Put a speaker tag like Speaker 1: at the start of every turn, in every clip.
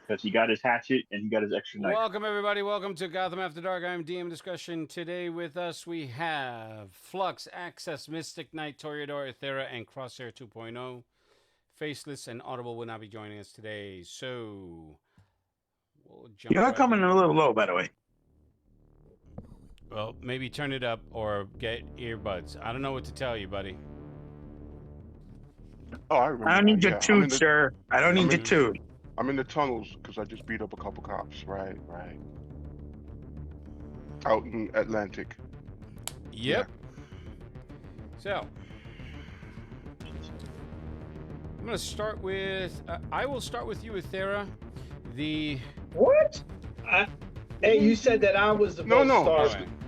Speaker 1: Because he got his hatchet and he got his extra knife.
Speaker 2: Welcome, everybody. Welcome to Gotham After Dark. I'm DM Discussion. Today with us we have Flux, Access, Mystic Knight, Toreador, Ethera, and Crosshair 2.0. Faceless and Audible will not be joining us today. So, we'll jump
Speaker 3: You're
Speaker 2: right
Speaker 3: coming
Speaker 2: in.
Speaker 3: a little low, by the way.
Speaker 2: Well, maybe turn it up or get earbuds. I don't know what to tell you, buddy.
Speaker 4: Oh, I remember.
Speaker 3: I don't need your toot, sir. I don't need your toot.
Speaker 4: I'm in the tunnels because I just beat up a couple cops. Right. Out in Atlantic.
Speaker 2: Yep. So, I'm going to start with, I will start with you, Ethera.
Speaker 5: What? Hey, you said that I was the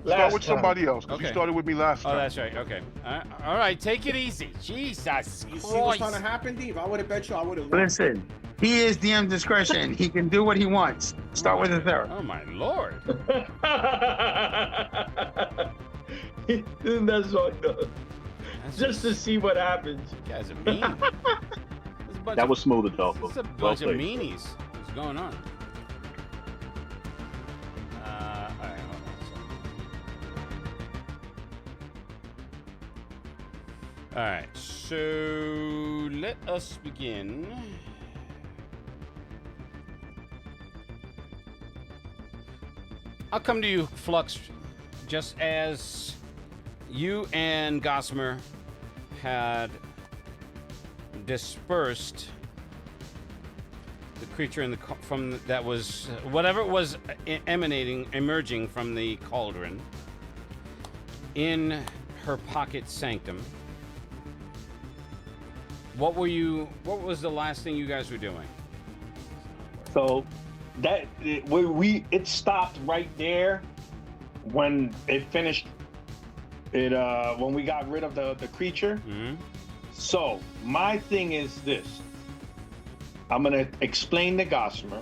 Speaker 4: Start with somebody else because you started with me last time.
Speaker 2: Oh, that's right. Okay. All right. Take it easy. Jesus Christ.
Speaker 6: You see what's trying to happen, Dave? I would have bet you I would have.
Speaker 3: Listen, he is DM Discretion. He can do what he wants. Start with Ethera.
Speaker 2: Oh, my Lord.
Speaker 5: That's fucked up. Just to see what happens.
Speaker 2: You guys are mean.
Speaker 1: That was smooth, Adolfo.
Speaker 2: This is a bunch of meanies. What's going on? All right, hold on. All right, so let us begin. I'll come to you, Flux, just as you and Gossamer had dispersed the creature in the from that was whatever it was emerging from the cauldron in her pocket sanctum. What was the last thing you guys were doing?
Speaker 7: So that it stopped right there when it finished it when we got rid of the creature.
Speaker 2: Mm-hmm.
Speaker 7: So my thing is this. I'm gonna explain to Gossamer.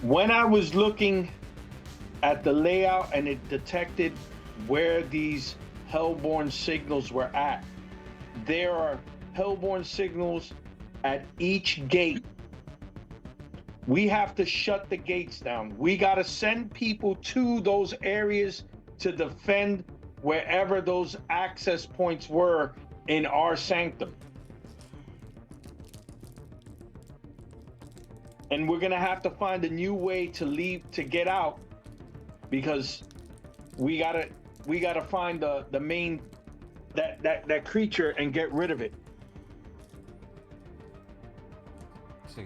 Speaker 7: When I was looking at the layout and it detected where these hellborn signals were at, there are hellborn signals at each gate. We have to shut the gates down. We gotta send people to those areas to defend wherever those access points were in our sanctum. And we're gonna have to find a new way to leave, to get out, because we gotta find the main that creature and get rid of it.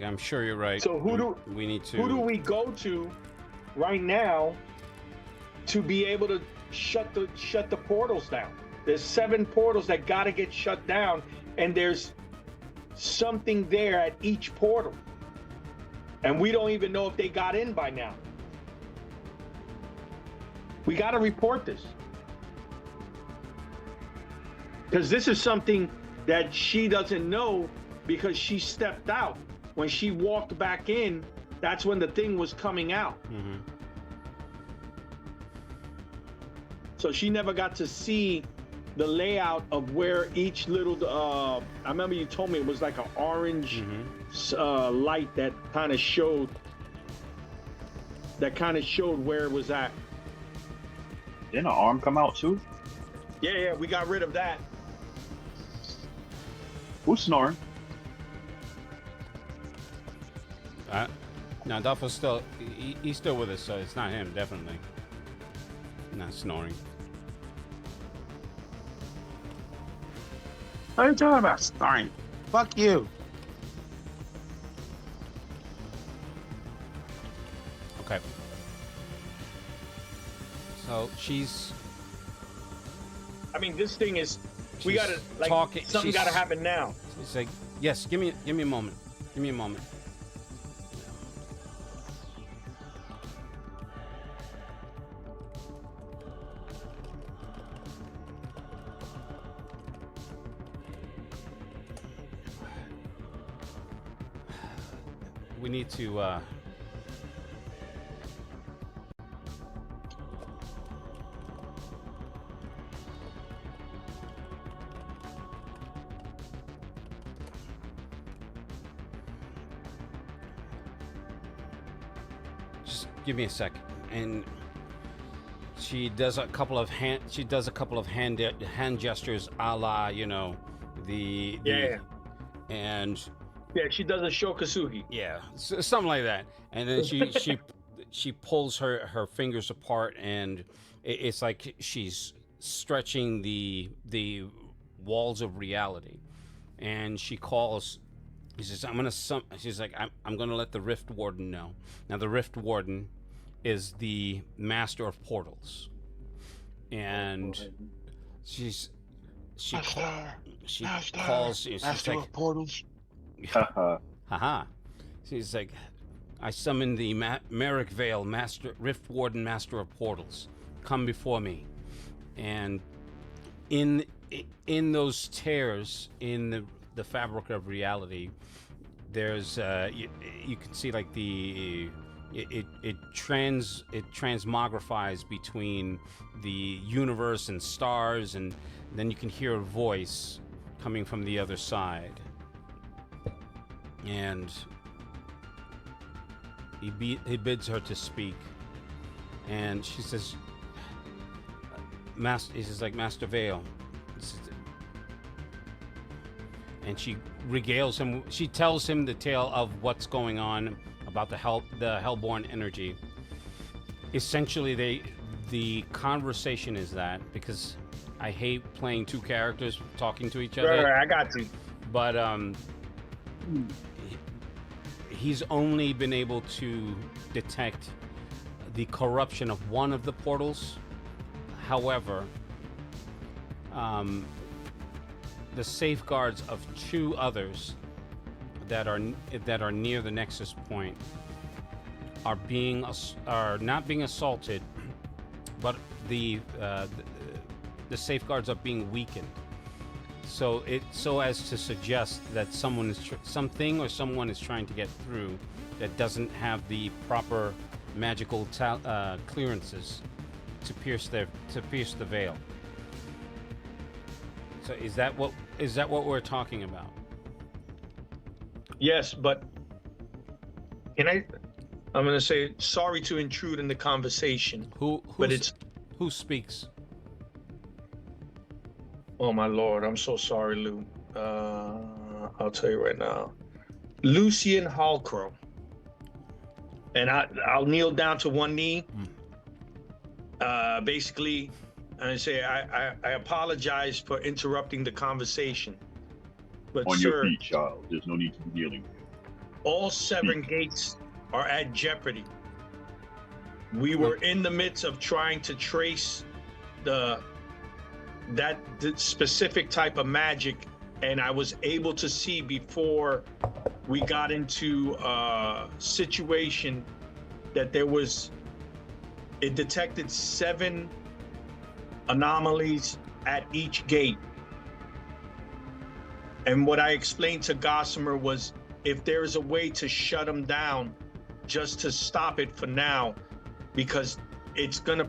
Speaker 2: I'm sure you're right.
Speaker 7: So who do we go to right now to be able to shut the portals down? There's 7 portals that gotta get shut down, and there's something there at each portal. And we don't even know if they got in by now. We gotta report this. Because this is something that she doesn't know, because she stepped out. When she walked back in, that's when the thing was coming out.
Speaker 2: Mm-hmm.
Speaker 7: So she never got to see the layout of where each little. I remember you told me it was like an orange light that kind of showed. That kind of showed where it was at.
Speaker 1: Didn't an arm come out too?
Speaker 7: Yeah, we got rid of that.
Speaker 1: Who's snoring?
Speaker 2: No, Dolpho's still, he's still with us, so it's not him, definitely. Not snoring.
Speaker 3: What are you talking about? Snoring. Fuck you.
Speaker 2: Okay. So she's.
Speaker 7: I mean, this thing is. We
Speaker 2: she's
Speaker 7: gotta like
Speaker 2: talking,
Speaker 7: something gotta happen now.
Speaker 2: She's like, yes, give me a moment. Give me a moment. We need to just give me a sec. And she does a couple of hand gestures a la, you know, the and
Speaker 7: yeah, she does a shokasugi.
Speaker 2: Yeah, something like that. And then she pulls her fingers apart, and it's like she's stretching the walls of reality. And she calls. She says, She's like, I'm gonna let the Rift Warden know. Now the Rift Warden is the master of portals, and she calls. She's
Speaker 4: Master
Speaker 2: like,
Speaker 4: of portals.
Speaker 2: Haha. She's like, I summon the Merrick Vale, Rift Warden, Master of Portals. Come before me. And in those tears in the fabric of reality, there's you can see like it transmogrifies between the universe and stars, and then you can hear a voice coming from the other side. And he bids her to speak, and she says, he says, like, Master Vale. And she regales him. She tells him the tale of what's going on about the Hellborn energy. Essentially, the conversation is that, because I hate playing two characters talking to each other.
Speaker 7: Right, I got you.
Speaker 2: But he's only been able to detect the corruption of one of the portals. However, the safeguards of two others that are near the nexus point are not being assaulted, but the safeguards are being weakened. So as to suggest that someone is someone is trying to get through that doesn't have the proper magical clearances to pierce the veil. So is that what we're talking about?
Speaker 7: Yes, but I'm going to say sorry to intrude in the conversation. Who
Speaker 2: speaks?
Speaker 7: Oh my Lord, I'm so sorry, Lou. I'll tell you right now. Lucian Hallcrow. And I'll kneel down to one knee. Basically, and say I apologize for interrupting the conversation. But
Speaker 1: on
Speaker 7: sir,
Speaker 1: your feet, child. There's no need to be kneeling.
Speaker 7: All 7 gates are at jeopardy. We were in the midst of trying to trace the specific type of magic, and I was able to see before we got into a situation that it detected 7 anomalies at each gate. And what I explained to Gossamer was, if there is a way to shut them down, just to stop it for now, because it's gonna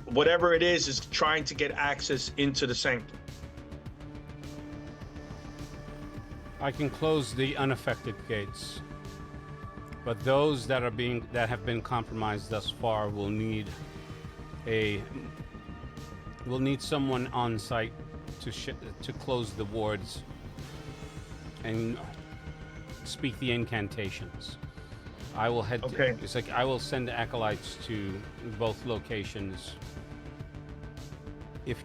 Speaker 7: whatever it is trying to get access into the sanctum.
Speaker 2: I can close the unaffected gates, but those that have been compromised thus far will need someone on site to close the wards and speak the incantations. I will head.
Speaker 7: Okay.
Speaker 2: It's like I will send acolytes to both locations. If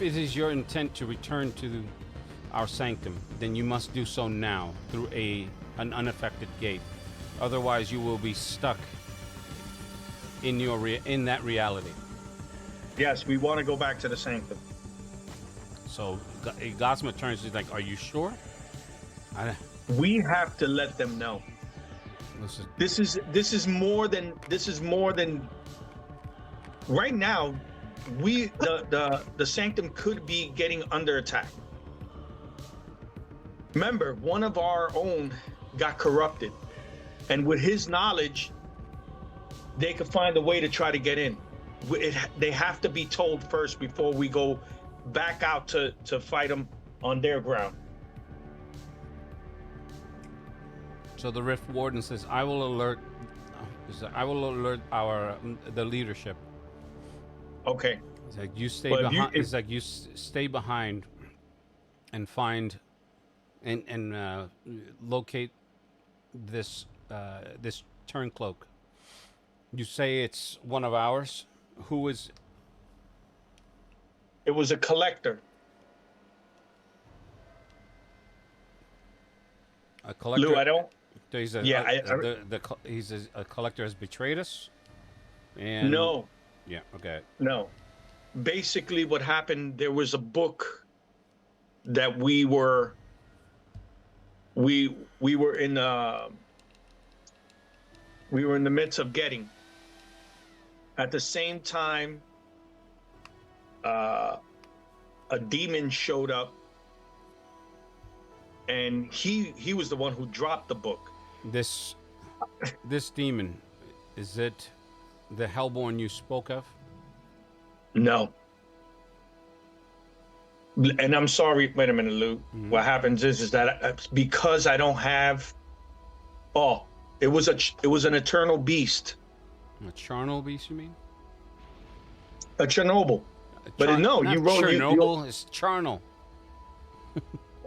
Speaker 2: it is your intent to return to our sanctum, then you must do so now through an unaffected gate. Otherwise, you will be stuck in that reality.
Speaker 7: Yes, we want to go back to the sanctum.
Speaker 2: So Gosma turns. He's like, "Are you sure?"
Speaker 7: We have to let them know. This is more than right now. The sanctum could be getting under attack. Remember, one of our own got corrupted, and with his knowledge, they could find a way to try to get in. They have to be told first before we go back out to fight them on their ground.
Speaker 2: So the Rift Warden says, "I will alert the leadership."
Speaker 7: Okay.
Speaker 2: It's like you stay behind. It's like you stay behind and find and locate this turncloak. You say it's one of ours. Who is?
Speaker 7: It was a collector.
Speaker 2: A collector.
Speaker 7: Lou, I don't.
Speaker 2: He's a,
Speaker 7: yeah,
Speaker 2: he's a collector has betrayed us. And
Speaker 7: no.
Speaker 2: Yeah. Okay.
Speaker 7: No. Basically, what happened? There was a book that we were in the midst of getting. At the same time, a demon showed up, and he was the one who dropped the book.
Speaker 2: This demon, is it the Hellborn you spoke of?
Speaker 7: No. And I'm sorry. Wait a minute, Lou. Mm-hmm. What happens is that because I don't have. Oh, it was an eternal beast.
Speaker 2: A charnel beast, you mean?
Speaker 7: A Chernobyl. But no, you wrote
Speaker 2: Chernobyl. It's charnel.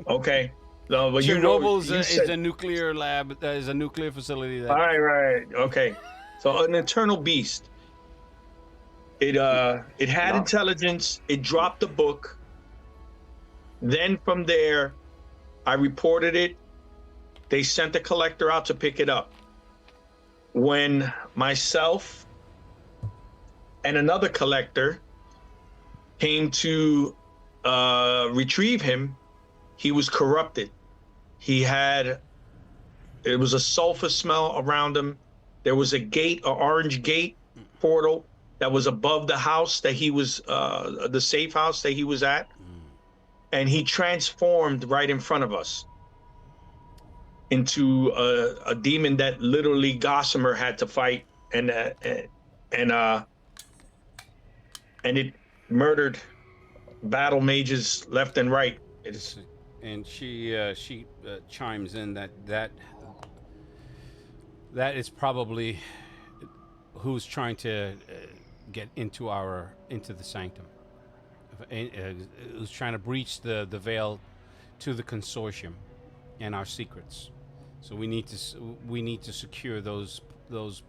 Speaker 7: Okay. No, but
Speaker 2: Chernobyl is a nuclear lab. Is a nuclear facility.
Speaker 7: Right. Okay. So an eternal beast. It had intelligence. It dropped the book. Then from there, I reported it. They sent the collector out to pick it up. When myself and another collector came to retrieve him, he was corrupted. It was a sulfur smell around him. There was a gate, an orange gate portal that was above the house that he was, the safe house that he was at. And he transformed right in front of us into a demon that literally Gossamer had to fight, and it murdered battle mages left and right.
Speaker 2: And she chimes in that is probably who's trying to get into the sanctum. Who's trying to breach the veil to the consortium and our secrets. So we need to secure those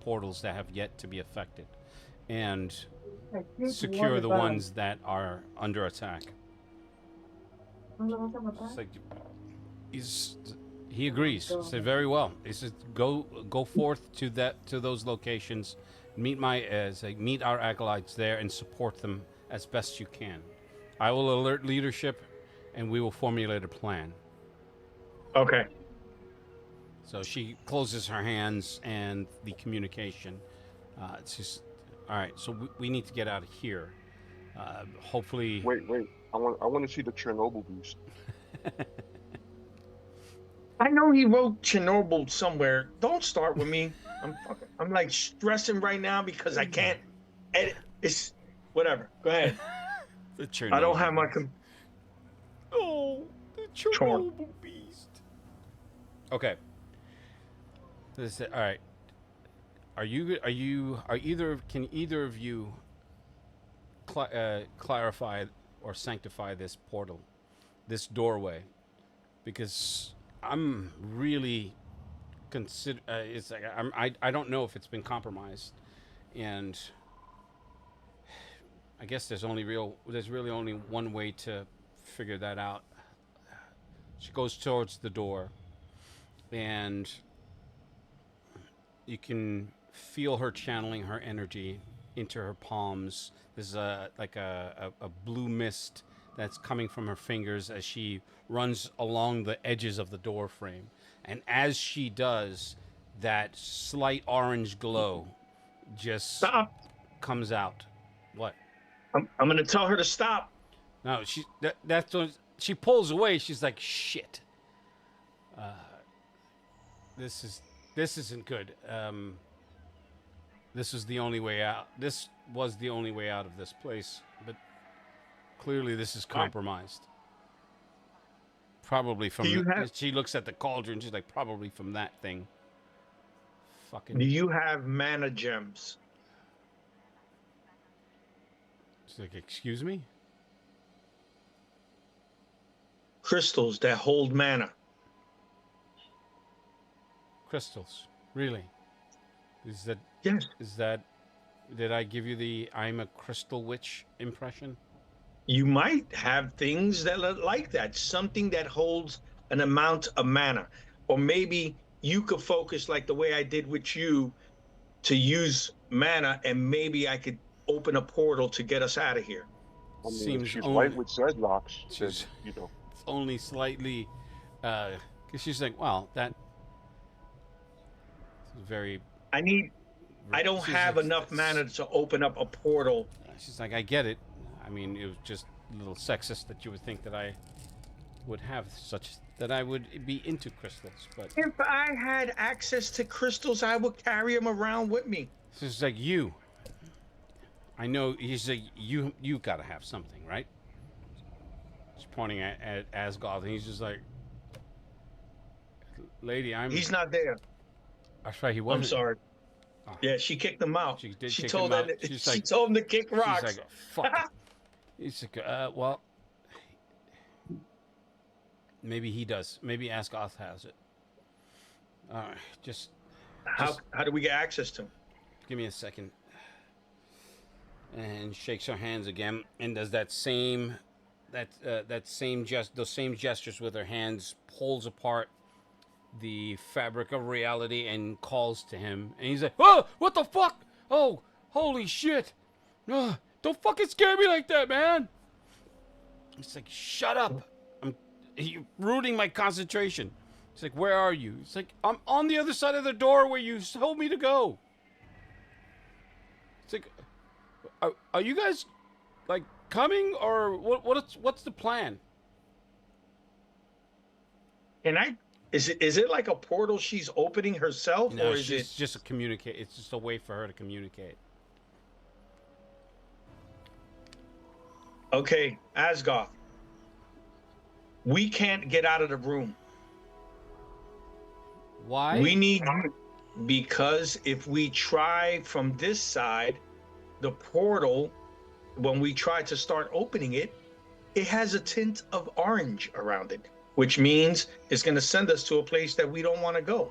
Speaker 2: portals that have yet to be affected, and secure the ones that are under attack. It's like he agrees. He said, very well. He says, go forth to those locations, meet our acolytes there and support them as best you can. I will alert leadership, and we will formulate a plan.
Speaker 7: Okay.
Speaker 2: So she closes her hands and the communication. It's just, all right. So we need to get out of here. Hopefully.
Speaker 4: Wait. I want to see the Chernobyl beast.
Speaker 7: I know he wrote Chernobyl somewhere. Don't start with me. I'm fucking.
Speaker 5: I'm like stressing right now because I can't edit. It's whatever. Go ahead.
Speaker 2: The
Speaker 5: I don't have my.
Speaker 2: Oh, the Chernobyl beast. Okay. All right. Can either of you clarify or sanctify this portal, this doorway? Because I'm really it's like I don't know if it's been compromised, and I guess there's really only one way to figure that out. She goes towards the door, and you can feel her channeling her energy into her palms. There's like a blue mist that's coming from her fingers as she runs along the edges of the door frame. And as she does, that slight orange glow just comes out. What?
Speaker 5: I'm going to tell her to stop.
Speaker 2: No, that's when she pulls away. She's like, shit. This isn't good. This is the only way out. This was the only way out of this place, but clearly this is compromised. Probably from. She looks at the cauldron. She's like, probably from that thing. Fucking.
Speaker 5: Do you have mana gems?
Speaker 2: She's like, excuse me?
Speaker 5: Crystals that hold mana.
Speaker 2: Crystals, really? Is that?
Speaker 5: Yes.
Speaker 2: Is that? Did I give you the "I'm a crystal witch" impression?
Speaker 5: You might have things that are like that, something that holds an amount of mana, or maybe you could focus like the way I did with you, to use mana, and maybe I could open a portal to get us out of here.
Speaker 4: I mean,
Speaker 2: Seems
Speaker 4: she's
Speaker 2: only,
Speaker 4: right with dreadlocks.
Speaker 2: She's,
Speaker 4: you know,
Speaker 2: it's only slightly, because she's like, well, that is very.
Speaker 5: I don't have enough mana to open up a portal.
Speaker 2: She's like, I get it. I mean, it was just a little sexist that you would think that I would have that I would be into crystals, but
Speaker 5: If I had access to crystals, I would carry them around with me.
Speaker 2: she's like, you. I know. He's like, you gotta have something, right? She's pointing at Asgoth, and he's just like, lady,
Speaker 5: He's not there.
Speaker 2: That's right, he wasn't.
Speaker 5: I'm sorry.
Speaker 2: Oh.
Speaker 5: Yeah, she kicked him out.
Speaker 2: She did
Speaker 5: She
Speaker 2: kick
Speaker 5: told
Speaker 2: him
Speaker 5: him.
Speaker 2: out. She's
Speaker 5: She
Speaker 2: like-
Speaker 5: told him to kick rocks.
Speaker 2: She's like, fuck. He's like, well, maybe he does. Maybe Asgoth has it. All right, just
Speaker 5: How do we get access to him?
Speaker 2: give me a second. And shakes her hands again, and does those same gestures with her hands, pulls apart the fabric of reality and calls to him. And he's like, oh, what the fuck? Oh, holy shit. Don't fucking scare me like that, man. It's like, shut up. You're ruining my concentration. It's like, where are you? It's like, I'm on the other side of the door where you told me to go. It's like, are you guys, like, coming, or what's the plan?
Speaker 5: Is it like a portal she's opening herself,
Speaker 2: No,
Speaker 5: or is it
Speaker 2: just a communicate? It's just a way for her to communicate.
Speaker 5: okay? Asgoth, we can't get out of the room.
Speaker 2: Why?
Speaker 5: We need you, because if we try from this side, the portal, when we try to start opening it, it has a tint of orange around it, which means it's going to send us to a place that we don't want to go.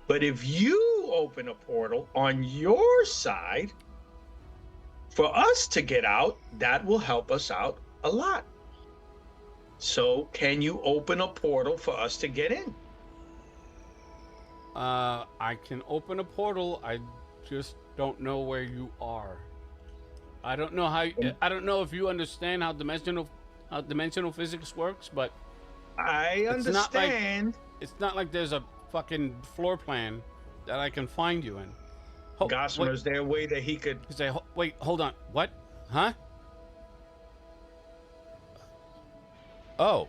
Speaker 5: But if you open a portal on your side, for us to get out, that will help us out a lot. So can you open a portal for us to get in?
Speaker 2: I can open a portal. I just don't know where you are. I don't know how. I don't know if you understand how dimensional physics works, but
Speaker 5: I understand.
Speaker 2: It's not like there's a fucking floor plan that I can find you in.
Speaker 5: Gossamer's there a way that he could
Speaker 2: say, wait, hold on. What? Huh? Oh.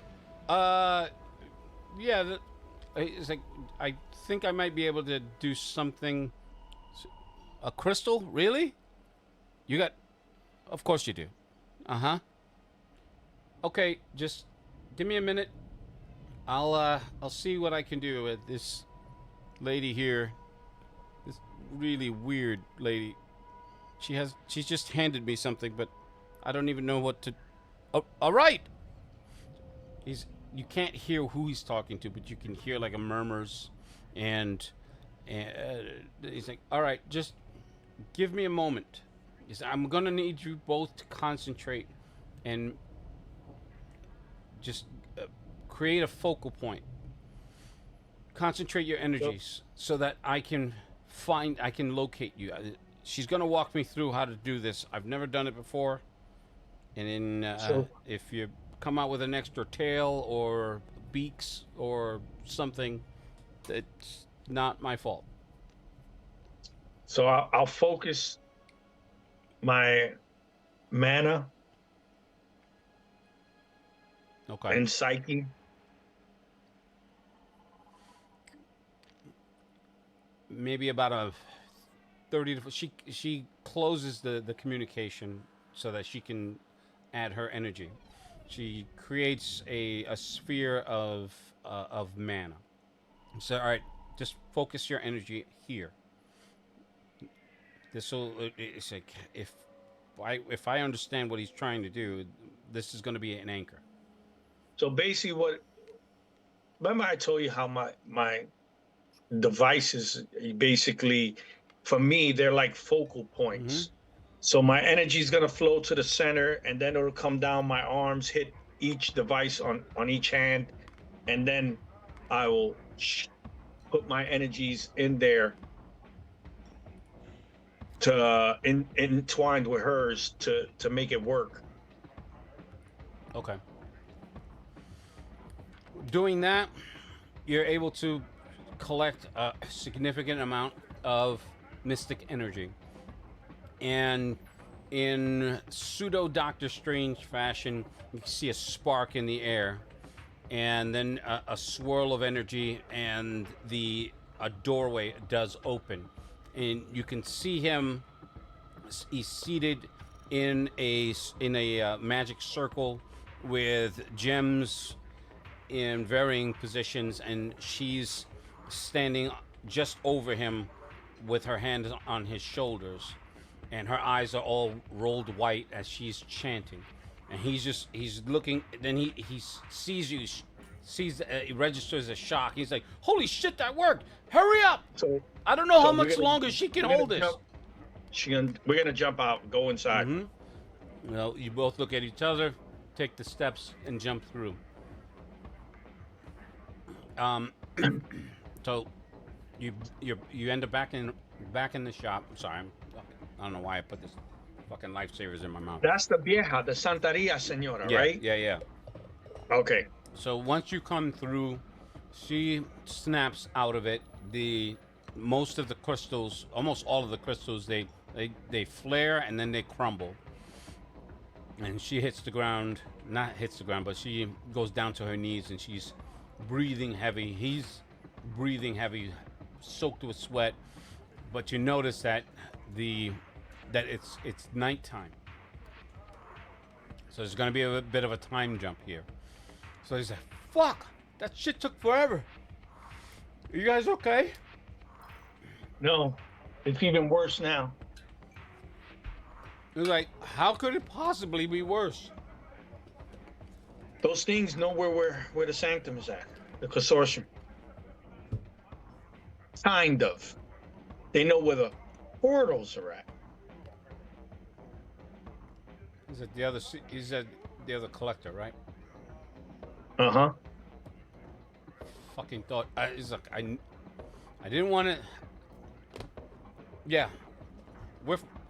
Speaker 2: Yeah. It's like, I think I might be able to do something. A crystal? Really? You got... Of course you do. Uh-huh. Okay, just give me a minute. I'll see what I can do with this lady here. This really weird lady. She's just handed me something, but I don't even know what to... Oh, all right! You can't hear who he's talking to, but you can hear like a murmurs, and he's like, all right, just give me a moment. I'm gonna need you both to concentrate and just create a focal point. Concentrate your energies so that I can locate you. She's gonna walk me through how to do this. I've never done it before, and then if you come out with an extra tail or beaks or something, it's not my fault.
Speaker 5: So I'll focus my mana and psyche.
Speaker 2: Maybe about a 30 to... She closes the communication so that she can add her energy. She creates a sphere of mana. So, all right, just focus your energy here. This will... It's like, if I understand what he's trying to do, this is going to be an anchor.
Speaker 5: So basically remember I told you how my devices, basically, for me, they're like focal points. Mm-hmm. So my energy is going to flow to the center, and then it'll come down my arms, hit each device on each hand, and then I will put my energies in there to entwined with hers to make it work.
Speaker 2: Okay. Doing that, you're able to collect a significant amount of mystic energy, and in pseudo Doctor Strange fashion, you can see a spark in the air, and then a swirl of energy, and a doorway does open, and you can see him. He's seated in a magic circle with gems in varying positions, and she's standing just over him with her hands on his shoulders, and her eyes are all rolled white as she's chanting, and he's looking. Then he sees you, he registers a shock. He's like, holy shit, that worked! Hurry up!
Speaker 5: So
Speaker 2: I don't know how much longer she can hold this.
Speaker 5: We're gonna jump out, go inside.
Speaker 2: Mm-hmm. Well, you both look at each other, take the steps, and jump through. So you end up back in the shop. I'm sorry, I don't know why I put this fucking lifesavers in my mouth.
Speaker 5: That's the vieja, the Santeria Senora, right?
Speaker 2: Yeah.
Speaker 5: Okay.
Speaker 2: So once you come through, she snaps out of it. Most of the crystals, almost all of the crystals, they flare and then they crumble. And she hits the ground, not hits the ground, but she goes down to her knees, and she's breathing heavy. He's breathing heavy, soaked with sweat. But you notice that it's nighttime. So there's going to be a bit of a time jump here. So he's like, fuck, that shit took forever. Are you guys okay?
Speaker 5: No, it's even worse now.
Speaker 2: He's like, how could it possibly be worse?
Speaker 5: Those things know where the sanctum is at, the consortium. Kind of. They know where the portals are at.
Speaker 2: He's at the other collector, right?
Speaker 5: Uh-huh.
Speaker 2: Fucking thought. He's like, I didn't want to. Yeah.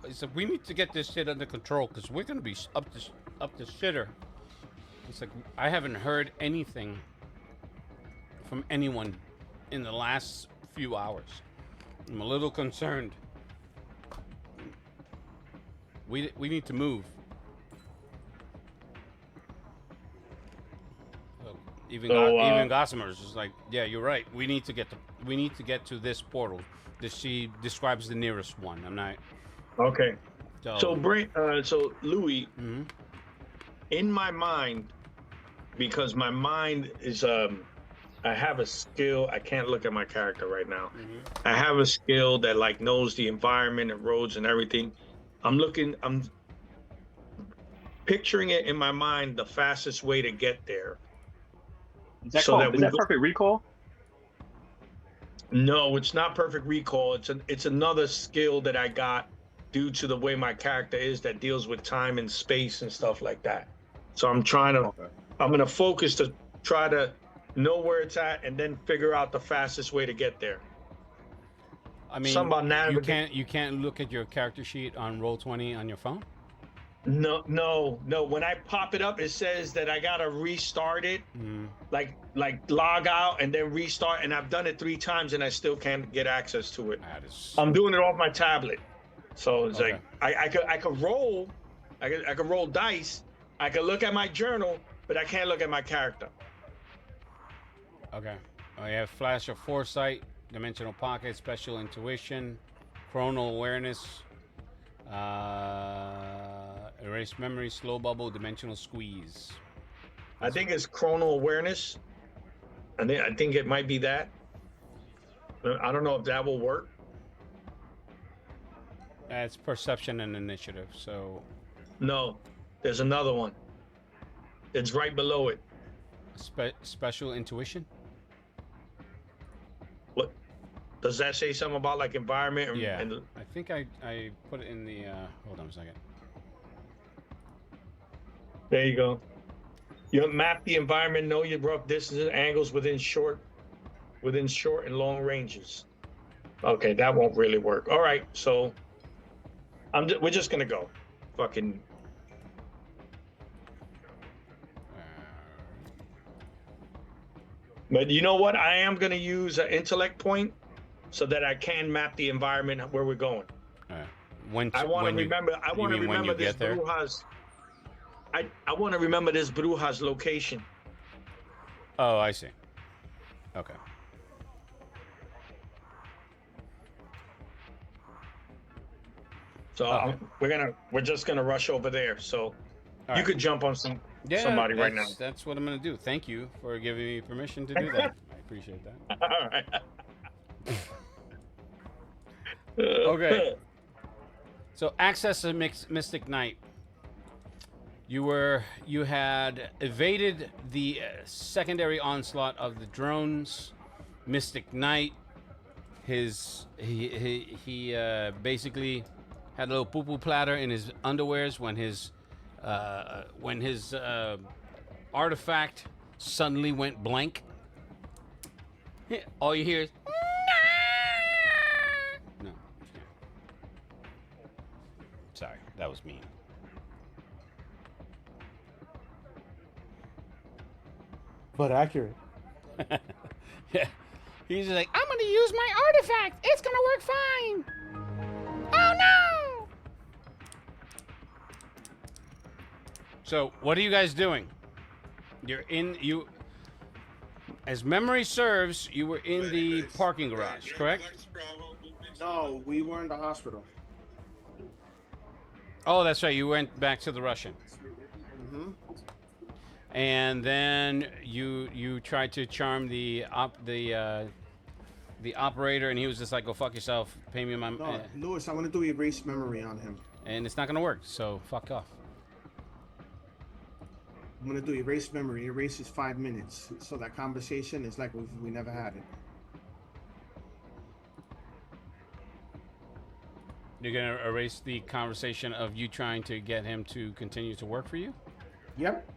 Speaker 2: It's like, we need to get this shit under control, because we're gonna be up the shitter. It's like, I haven't heard anything from anyone in the last few hours. I'm a little concerned. We need to move. So Even
Speaker 5: So,
Speaker 2: even Gossamer's is like, yeah, you're right. We need to get to this portal. She describes the nearest one. I'm not.
Speaker 5: Okay.
Speaker 2: So,
Speaker 5: So Louis,
Speaker 2: mhm.
Speaker 5: in my mind, because my mind is I have a skill. I can't look at my character right now. I have a skill that like knows the environment and roads and everything. I'm picturing it in my mind the fastest way to get there.
Speaker 1: Is that
Speaker 5: So
Speaker 1: called?
Speaker 5: that
Speaker 1: Is
Speaker 5: we
Speaker 1: that perfect recall?
Speaker 5: No, it's not perfect recall. It's another skill that I got due to the way my character is that deals with time and space and stuff like that. So I'm
Speaker 1: Okay.
Speaker 5: gonna focus to try to know where it's at and then figure out the fastest way to get there.
Speaker 2: I mean,
Speaker 5: Something about
Speaker 2: you can't look at your character sheet on Roll20 on your phone.
Speaker 5: No. When I pop it up, it says that I gotta restart it,
Speaker 2: Mm.
Speaker 5: like log out and then restart. And I've done it 3 times and I still can't get access to it.
Speaker 2: That is.
Speaker 5: I'm doing it off my tablet, so it's
Speaker 2: Okay.
Speaker 5: like I could roll, I could roll dice, I could look at my journal, but I can't look at my character.
Speaker 2: Okay. We have Flash of Foresight, Dimensional Pocket, Special Intuition, Chronal Awareness, Erase Memory, Slow Bubble, Dimensional Squeeze.
Speaker 5: I think it's chronal awareness. I think it might be that. I don't know if that will work.
Speaker 2: It's Perception and Initiative. So
Speaker 5: No, there's another one. It's right below it.
Speaker 2: Special Intuition.
Speaker 5: What does that say? Something about like environment?
Speaker 2: Yeah.
Speaker 5: And
Speaker 2: I think I put it in the. Hold on a second.
Speaker 5: there you go. You map the environment, know your rough distances, angles within short and long ranges. Okay, that won't really work. All right, so we're just gonna go. Fucking. But you know what? I am gonna use an intellect point so that I can map the environment where we're going. I want to remember. I want to remember this Brujas. I want to remember this Brujas location.
Speaker 2: Oh, I see. Okay.
Speaker 5: So we're just gonna rush over there. So you could jump on somebody right now.
Speaker 2: That's what I'm gonna do. Thank you for giving me permission to do that. I appreciate that.
Speaker 5: All right.
Speaker 2: Okay. So access to Mystic Knight. You had evaded the secondary onslaught of the drones. Mystic Knight. He basically had a little poo-poo platter in his underwears when his artifact suddenly went blank. All you hear is no. Sorry, that was mean.
Speaker 6: But accurate.
Speaker 2: Yeah. He's just like, I'm gonna use my artifact. It's gonna work fine. Oh no! So, what are you guys doing? As memory serves, you were in the parking garage, correct?
Speaker 6: No, we were in the hospital.
Speaker 2: Oh, that's right. You went back to the Russian.
Speaker 6: Mm-hmm.
Speaker 2: And then you tried to charm the operator, and he was just like, "Go fuck yourself. Pay me my."
Speaker 6: No, Lewis, I want to do erase memory on him.
Speaker 2: And it's not gonna work. So fuck off.
Speaker 6: I'm gonna do erase memory. Erase is 5 minutes, so that conversation is like we never had it.
Speaker 2: You're gonna erase the conversation of you trying to get him to continue to work for you?
Speaker 6: Yep.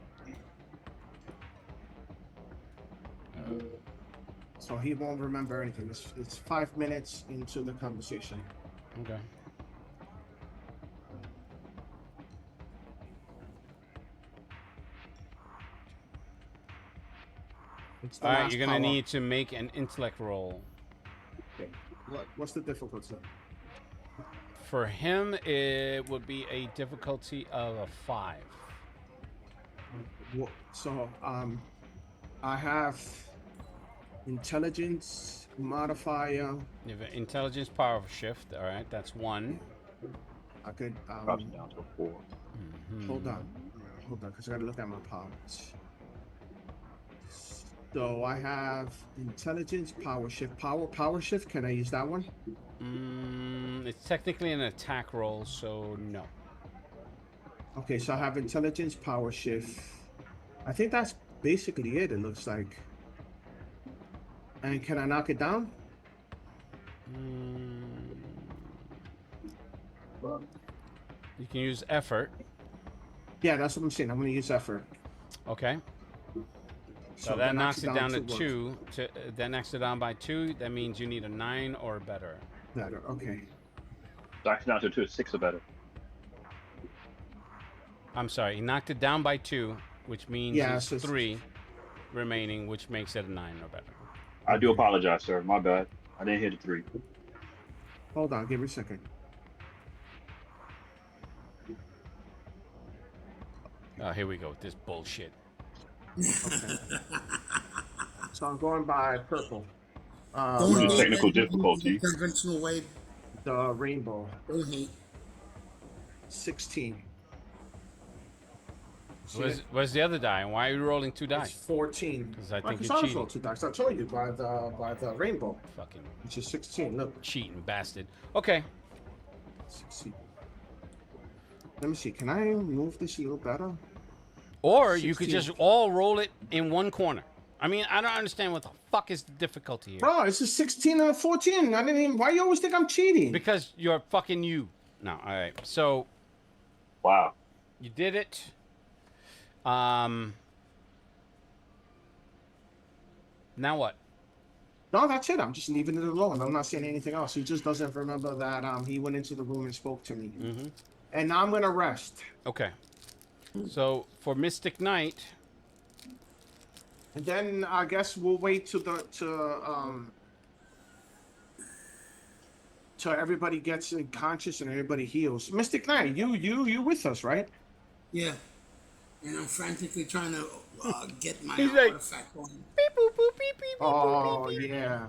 Speaker 6: So he won't remember anything. It's 5 minutes into the conversation.
Speaker 2: Okay.
Speaker 6: It's the
Speaker 2: All right,
Speaker 6: last
Speaker 2: you're gonna
Speaker 6: power.
Speaker 2: need to make an intellect roll.
Speaker 6: Okay. What's the difficulty?
Speaker 2: For him, it would be a difficulty of a 5.
Speaker 6: So I have intelligence modifier.
Speaker 2: You have an intelligence power shift. All right, that's 1.
Speaker 6: I could
Speaker 1: Drops it down to a 4.
Speaker 6: hold on, because I gotta look at my powers. So I have intelligence, power shift, power shift. Can I use that one?
Speaker 2: It's technically an attack roll, so no.
Speaker 6: Okay, so I have intelligence, power shift. I think that's basically it. It looks like. And can I knock it down?
Speaker 2: You can use effort.
Speaker 6: Yeah, that's what I'm saying. I'm gonna use effort.
Speaker 2: Okay. So that knocks it down to 2. That knocks it down by 2. That means you need a 9 or better.
Speaker 6: Better. Okay.
Speaker 1: Knocks it down to a 6 or better.
Speaker 2: I'm sorry. He knocked it down by 2, which means
Speaker 6: it's
Speaker 2: 3 remaining, which makes it a 9 or better.
Speaker 1: I do apologize, sir. My bad. I didn't hit a 3.
Speaker 6: Hold on. Give me a second.
Speaker 2: Oh, here we go with this bullshit.
Speaker 6: Okay. So I'm going by purple.
Speaker 1: What's the technical difficulty?
Speaker 8: Conventional way.
Speaker 6: The rainbow.
Speaker 8: Don't hate.
Speaker 6: 16.
Speaker 2: Where's the other die? And why are you rolling 2
Speaker 6: It's
Speaker 2: dice?
Speaker 6: 14.
Speaker 2: Because I think
Speaker 6: Because
Speaker 2: you're
Speaker 6: I was
Speaker 2: cheating.
Speaker 6: rolled 2 dice. I told you by the rainbow,
Speaker 2: Fucking
Speaker 6: which is 16. Look.
Speaker 2: cheating bastard. Okay.
Speaker 6: 16. Let me see. Can I move this a little better?
Speaker 2: Or you could
Speaker 6: 16.
Speaker 2: just all roll it in one corner. I mean, I don't understand what the fuck is the difficulty here.
Speaker 6: Bro, it's a 16 or 14. I didn't even. Why you always think I'm cheating?
Speaker 2: Because you're fucking you. No, all right. So
Speaker 1: Wow.
Speaker 2: you did it. Now what?
Speaker 6: No, that's it. I'm just leaving it alone. I'm not saying anything else. He just doesn't remember that he went into the room and spoke to me.
Speaker 2: Mm-hmm.
Speaker 6: And now I'm gonna rest.
Speaker 2: Okay. So for Mystic Knight,
Speaker 6: And then I guess we'll wait till everybody gets conscious and everybody heals. Mystic Knight, you with us, right?
Speaker 8: Yeah. And I'm frantically trying to get my
Speaker 2: He's like,
Speaker 8: artifact on.
Speaker 2: beep, boop, boop, beep, beep, beep,
Speaker 6: Oh
Speaker 2: boop, beep, beep.
Speaker 6: yeah.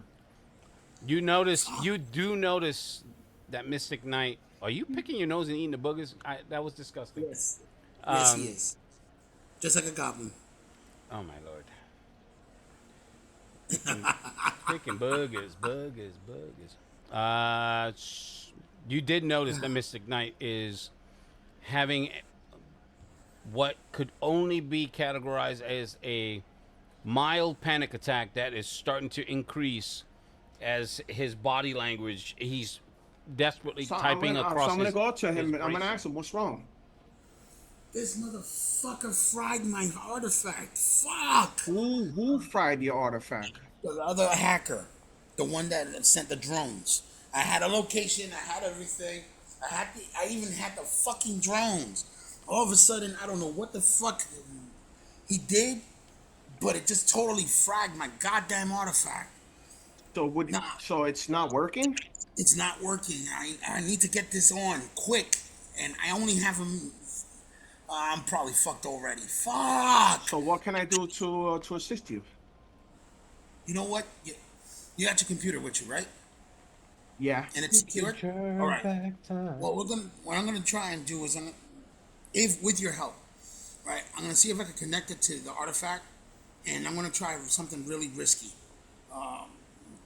Speaker 2: You do notice that Mystic Knight. Are you picking your nose and eating the boogers? That was disgusting.
Speaker 8: Yes. Yes, he
Speaker 2: Um,
Speaker 8: is. Just like a goblin.
Speaker 2: Oh my lord. Picking boogers. You did notice that Mystic Knight is having what could only be categorized as a mild panic attack that is starting to increase as his body language. He's desperately typing across.
Speaker 6: So I'm gonna
Speaker 2: his,
Speaker 6: go to him and I'm
Speaker 2: bracelet.
Speaker 6: gonna ask him what's wrong.
Speaker 8: This motherfucker fried my artifact. Fuck!
Speaker 6: Who fried your artifact?
Speaker 8: The other hacker. The one that sent the drones. I had a location, I had everything. I even had the fucking drones. All of a sudden, I don't know what the fuck he did, but it just totally fragged my goddamn artifact.
Speaker 6: So so it's not working?
Speaker 8: It's not working. I need to get this on quick, and I only have him. I'm probably fucked already. Fuck.
Speaker 6: So what can I do to assist you?
Speaker 8: You know what? You got your computer with you, right?
Speaker 6: Yeah.
Speaker 8: And it's secured. All right. Well, what I'm gonna try and do is if with your help, right? I'm gonna see if I can connect it to the artifact, and I'm gonna try something really risky.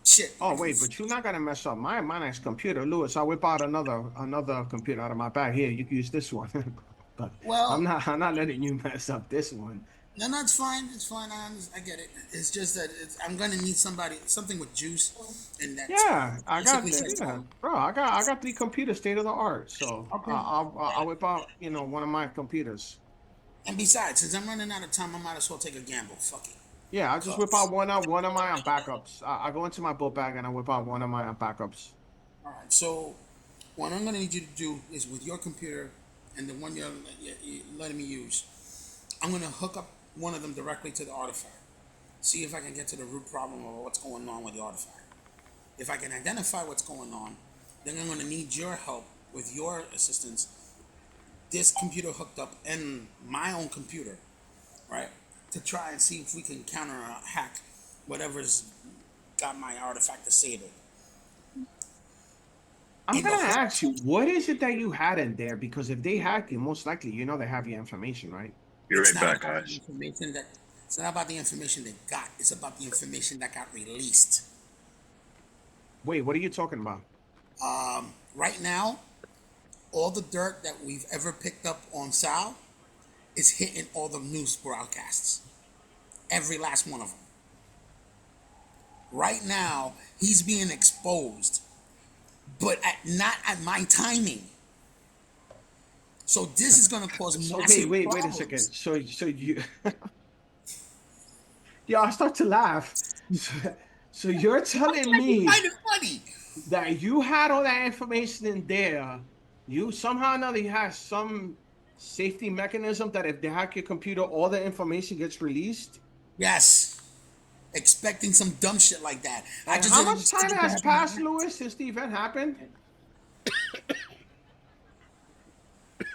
Speaker 8: Shit.
Speaker 6: Oh wait, but you're not gonna mess up my nice computer, Lewis. I whip out another computer out of my bag. Here, you can use this one. But
Speaker 8: Well,
Speaker 6: I'm not letting you mess up this one.
Speaker 8: No, it's fine. It's fine. I get it. It's just that I'm gonna need something with juice, and that.
Speaker 6: Yeah, I got
Speaker 8: basically
Speaker 6: this.
Speaker 8: says-
Speaker 6: Yeah, bro, I got the computer state of the art. So
Speaker 8: Okay.
Speaker 6: I'll whip out one of my computers.
Speaker 8: And besides, since I'm running out of time, I might as well take a gamble. Fuck it.
Speaker 6: Yeah, I just whip out one of my backups. I go into my book bag and I whip out one of my backups.
Speaker 8: All right. So, what I'm gonna need you to do is with your computer and the one you're letting me use, I'm gonna hook up one of them directly to the artifact. See if I can get to the root problem of what's going on with the artifact. If I can identify what's going on, then I'm gonna need your help with your assistance. This computer hooked up and my own computer, right? to try and see if we can counter hack whatever's got my artifact disabled.
Speaker 6: I'm gonna ask you, what is it that you had in there? Because if they hack you, most likely you know they have your information, right?
Speaker 1: Be right
Speaker 8: It's not
Speaker 1: back,
Speaker 8: about the
Speaker 1: guys.
Speaker 8: information that. It's not about the information they got. It's about the information that got released.
Speaker 6: Wait, what are you talking about?
Speaker 8: Right now, all the dirt that we've ever picked up on Sal is hitting all the news broadcasts. Every last one of them. Right now, he's being exposed, but not at my timing. So this is going to cause massive
Speaker 6: Wait a
Speaker 8: problems.
Speaker 6: second. So you, yeah, I start to laugh. So you're telling me
Speaker 8: Kind of funny.
Speaker 6: that you had all that information in there. You somehow or another has some safety mechanism that if they hack your computer, all the information gets released.
Speaker 8: Yes. Expecting some dumb shit like that.
Speaker 6: And how much time has passed, Louis, since the event happened?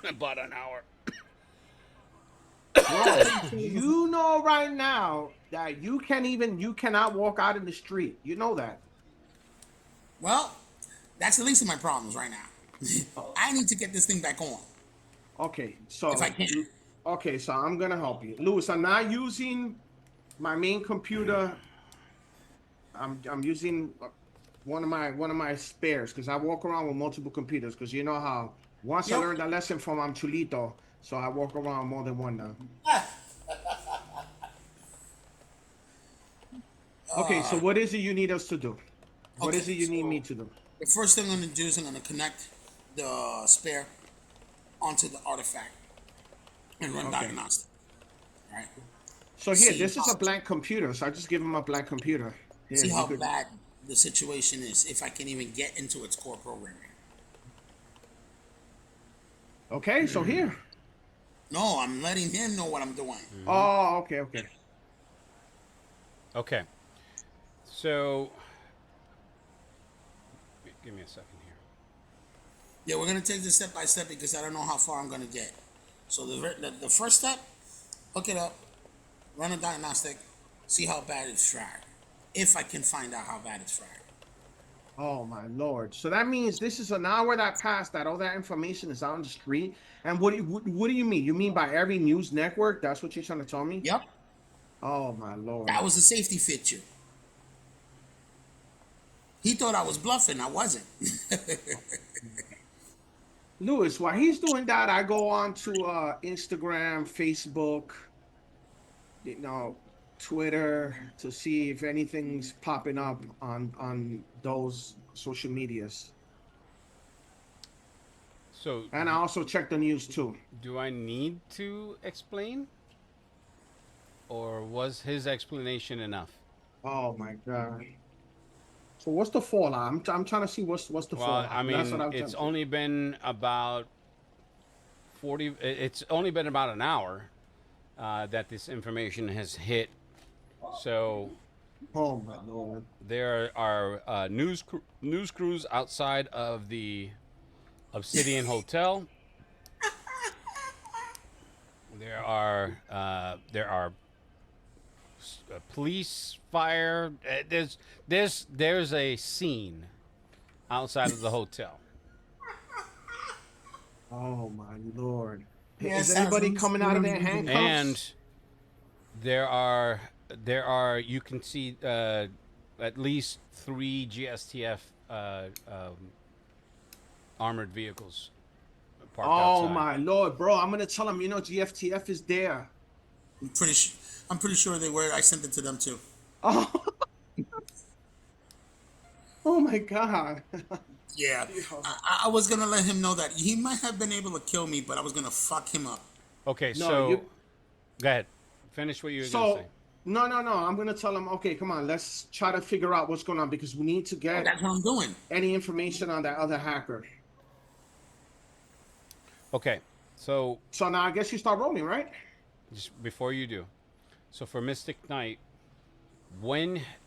Speaker 2: About an hour.
Speaker 6: Bro, you know right now that you cannot walk out in the street. You know that.
Speaker 8: Well, that's the least of my problems right now. I need to get this thing back on.
Speaker 6: Okay, so
Speaker 8: If I can.
Speaker 6: Okay, so I'm gonna help you, Louis. I'm not using my main computer. I'm using one of my spares because I walk around with multiple computers. Because you know how once I learned a lesson from Chulito, so I walk around more than one now. Okay, so what is it you need us to do? What is it you need me to do?
Speaker 8: The first thing I'm going to do is I'm going to connect the spare onto the artifact and run diagnostic. All right.
Speaker 6: So here, this is a blank computer. So I just give him a blank computer. Here,
Speaker 8: See how bad the situation is, if I can even get into its core programming.
Speaker 6: Okay, so here.
Speaker 8: No, I'm letting him know what I'm doing.
Speaker 6: Oh, okay.
Speaker 2: Okay. So, give me a second here.
Speaker 8: Yeah, we're going to take this step by step because I don't know how far I'm going to get. So the first step, hook it up, run a diagnostic, see how bad it's fragged. If I can find out how bad it's fragged.
Speaker 6: Oh my lord! So that means this is an hour that passed that all that information is out on the street. And what do you mean? You mean by every news network? That's what you're trying to tell me?
Speaker 8: Yep.
Speaker 6: Oh my lord!
Speaker 8: That was a safety feature. He thought I was bluffing. I wasn't.
Speaker 6: Louis, while he's doing that, I go on to Instagram, Facebook, Twitter to see if anything's popping up on those social medias.
Speaker 2: So,
Speaker 6: and I also check the news too.
Speaker 2: Do I need to explain? Or was his explanation enough?
Speaker 6: Oh my god. So what's the fallout? I'm trying to see what's the fallout.
Speaker 2: I mean, it's only been about 40. It's only been about an hour that this information has hit. So,
Speaker 6: oh my lord,
Speaker 2: there are news crews outside of the Obsidian Hotel. There are police, fire. There's a scene outside of the hotel.
Speaker 6: Oh my lord!
Speaker 8: Yes,
Speaker 6: is anybody coming out of their handcuffs?
Speaker 2: And there are you can see at least 3 GSTF armored vehicles parked outside.
Speaker 6: Oh my lord, bro! I'm gonna tell them. GFTF is there.
Speaker 8: I'm pretty sure they were. I sent it to them too.
Speaker 6: Oh, oh my god.
Speaker 8: Yeah, I was gonna let him know that he might have been able to kill me, but I was gonna fuck him up.
Speaker 2: Okay,
Speaker 6: No,
Speaker 2: so
Speaker 6: you-
Speaker 2: go ahead. Finish what you were gonna say.
Speaker 6: No. I'm gonna tell him. Okay, come on. Let's try to figure out what's going on because we need to get
Speaker 8: That's what I'm doing.
Speaker 6: any information on that other hacker.
Speaker 2: Okay, so
Speaker 6: now I guess you start rolling, right?
Speaker 2: just before you do, so for Mystic Knight,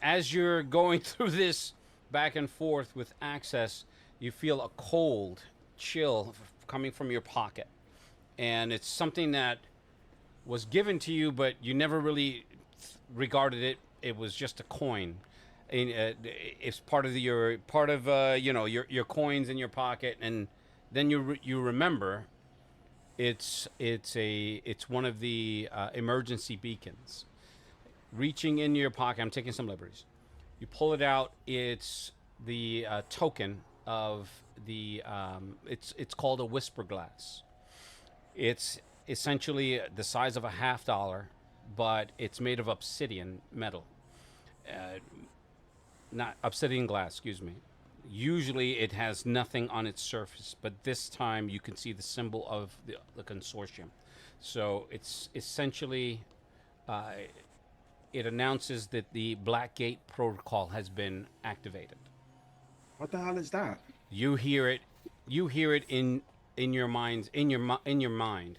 Speaker 2: as you're going through this back and forth with access, you feel a cold chill coming from your pocket, and it's something that was given to you, but you never really regarded it. It was just a coin. It's part of your your coins in your pocket, and then you remember it's one of the emergency beacons. Reaching in your pocket, I'm taking some liberties. You pull it out. It's the token of the. It's called a whisper glass. It's essentially the size of a $50, but it's made of obsidian metal. Not obsidian glass, excuse me. Usually it has nothing on its surface, but this time you can see the symbol of the consortium. So it's essentially, it announces that the Black Gate protocol has been activated.
Speaker 6: What the hell is that?
Speaker 2: You hear it. You hear it in your minds, in your mind,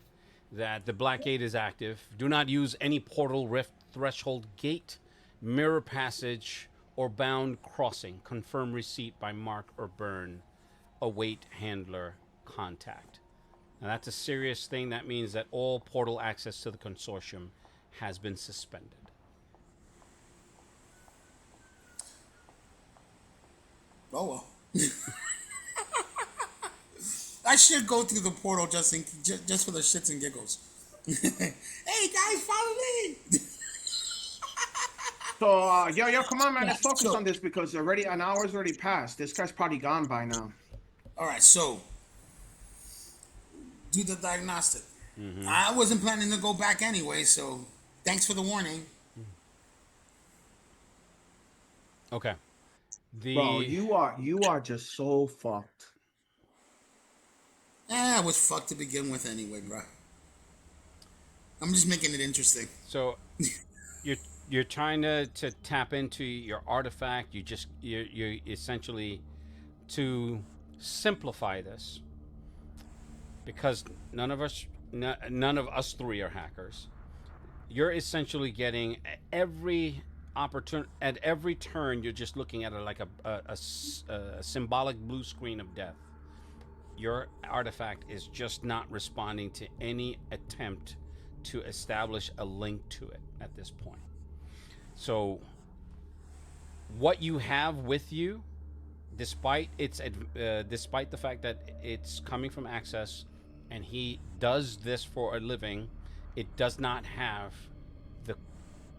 Speaker 2: that the Black Gate is active. Do not use any portal, rift, threshold, gate, mirror passage, or bound crossing. Confirm receipt by mark or burn. Await handler contact. Now that's a serious thing. That means that all portal access to the consortium has been suspended.
Speaker 8: Oh well. I should go through the portal just for the shits and giggles. Hey guys, follow me.
Speaker 6: So, yo, come on, man. Let's focus on this because an hour's already passed. This guy's probably gone by now.
Speaker 8: All right, so do the diagnostic. I wasn't planning to go back anyway, so thanks for the warning.
Speaker 2: Okay.
Speaker 6: Bro, you are just so fucked.
Speaker 8: I was fucked to begin with anyway, bro. I'm just making it interesting.
Speaker 2: So, you're trying to tap into your artifact. You're essentially, to simplify this, because none of us three are hackers. You're essentially getting every opportunity at every turn. You're just looking at it like a symbolic blue screen of death. Your artifact is just not responding to any attempt to establish a link to it at this point. So what you have with you, despite the fact that it's coming from Access and he does this for a living, it does not have the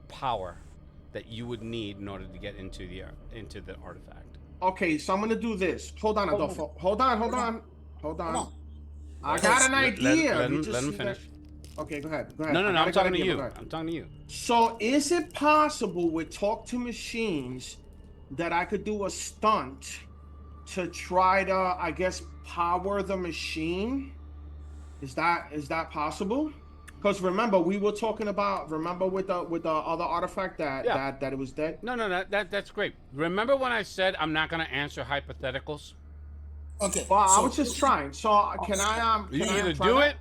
Speaker 2: power that you would need in order to get into the artifact.
Speaker 6: Okay, so I'm gonna do this. Hold on, Adolfo. Hold on. I got an idea.
Speaker 2: Let him finish.
Speaker 6: Okay, go ahead.
Speaker 2: No, I'm talking to you. I'm talking to you.
Speaker 6: So is it possible with Talk to Machines that I could do a stunt to try to, I guess, power the machine? Is that possible? Because remember, we were talking about, with the other artifact that it was dead?
Speaker 2: No, that's great. Remember when I said I'm not going to answer hypotheticals?
Speaker 8: Okay.
Speaker 6: Well, I was just trying. So can I
Speaker 2: You either do it,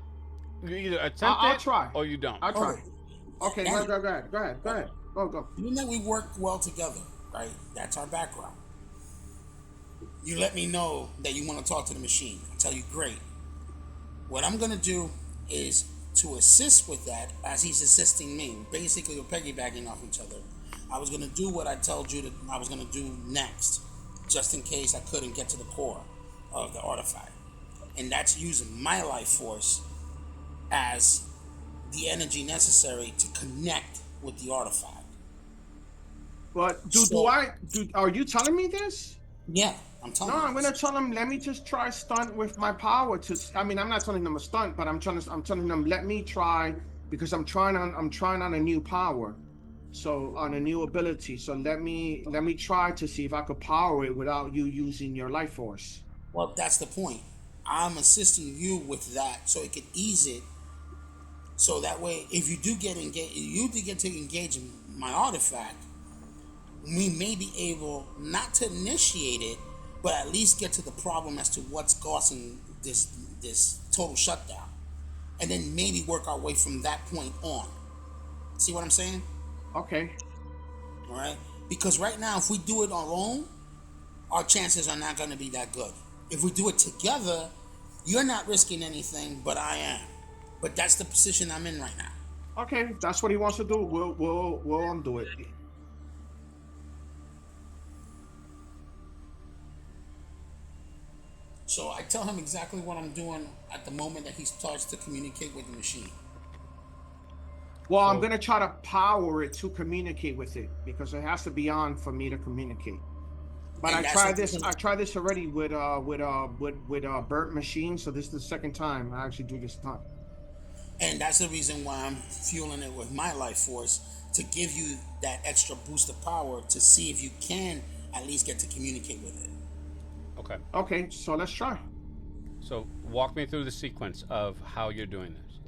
Speaker 2: you either attempt
Speaker 6: I'll
Speaker 2: it,
Speaker 6: try.
Speaker 2: or you don't.
Speaker 6: I'll try. Okay, go ahead. Go.
Speaker 8: You know we work well together, right? That's our background. You let me know that you want to talk to the machine. I tell you, great. What I'm going to do is to assist with that as he's assisting me. Basically, we're piggybacking off each other. I was going to do what I told you that I was going to do next, just in case I couldn't get to the core of the artifact. And that's using my life force as the energy necessary to connect with the artifact.
Speaker 6: But are you telling me this?
Speaker 8: Yeah, I'm telling you.
Speaker 6: No, I'm gonna tell him. Let me just try stunt with my power. I'm not telling them a stunt, but I'm telling them let me try because I'm trying on a new power, so on a new ability. So let me try to see if I could power it without you using your life force.
Speaker 8: Well, that's the point. I'm assisting you with that so it can ease it. So that way, if you do get to engage in my artifact, we may be able not to initiate it, but at least get to the problem as to what's causing this total shutdown, and then maybe work our way from that point on. See what I'm saying?
Speaker 6: Okay.
Speaker 8: All right. Because right now, if we do it alone, our chances are not going to be that good. If we do it together, you're not risking anything, but I am. But that's the position I'm in right now.
Speaker 6: Okay, if that's what he wants to do. We'll undo it.
Speaker 8: So I tell him exactly what I'm doing at the moment that he starts to communicate with the machine.
Speaker 6: Well, I'm gonna try to power it to communicate with it because it has to be on for me to communicate. But I tried this. I tried this already with burnt machine. So this is the second time I actually do this time.
Speaker 8: And that's the reason why I'm fueling it with my life force to give you that extra boost of power to see if you can at least get to communicate with it.
Speaker 2: Okay.
Speaker 6: Okay, so let's try.
Speaker 2: So walk me through the sequence of how you're doing this.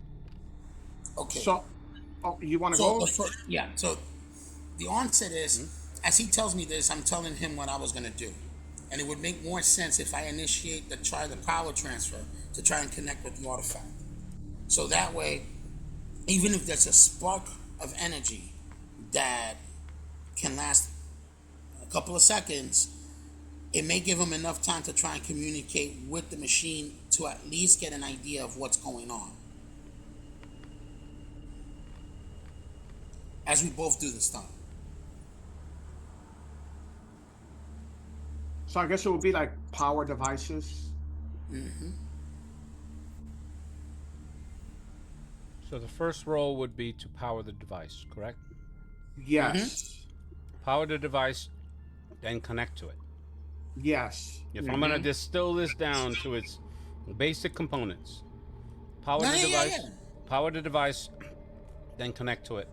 Speaker 8: Okay.
Speaker 6: So, you want to go?
Speaker 8: Yeah. So the onset is, as he tells me this, I'm telling him what I was going to do. And it would make more sense if I initiate the power transfer to try and connect with the artifact. So that way, even if there's a spark of energy that can last a couple of seconds, it may give him enough time to try and communicate with the machine to at least get an idea of what's going on. As we both do this time.
Speaker 6: So I guess it would be like power devices.
Speaker 8: Mm-hmm.
Speaker 2: So the first roll would be to power the device, correct?
Speaker 6: Yes.
Speaker 2: Mm-hmm. Power the device, then connect to it.
Speaker 6: Yes.
Speaker 2: If I'm going to distill this down to its basic components, power the device, then connect to it,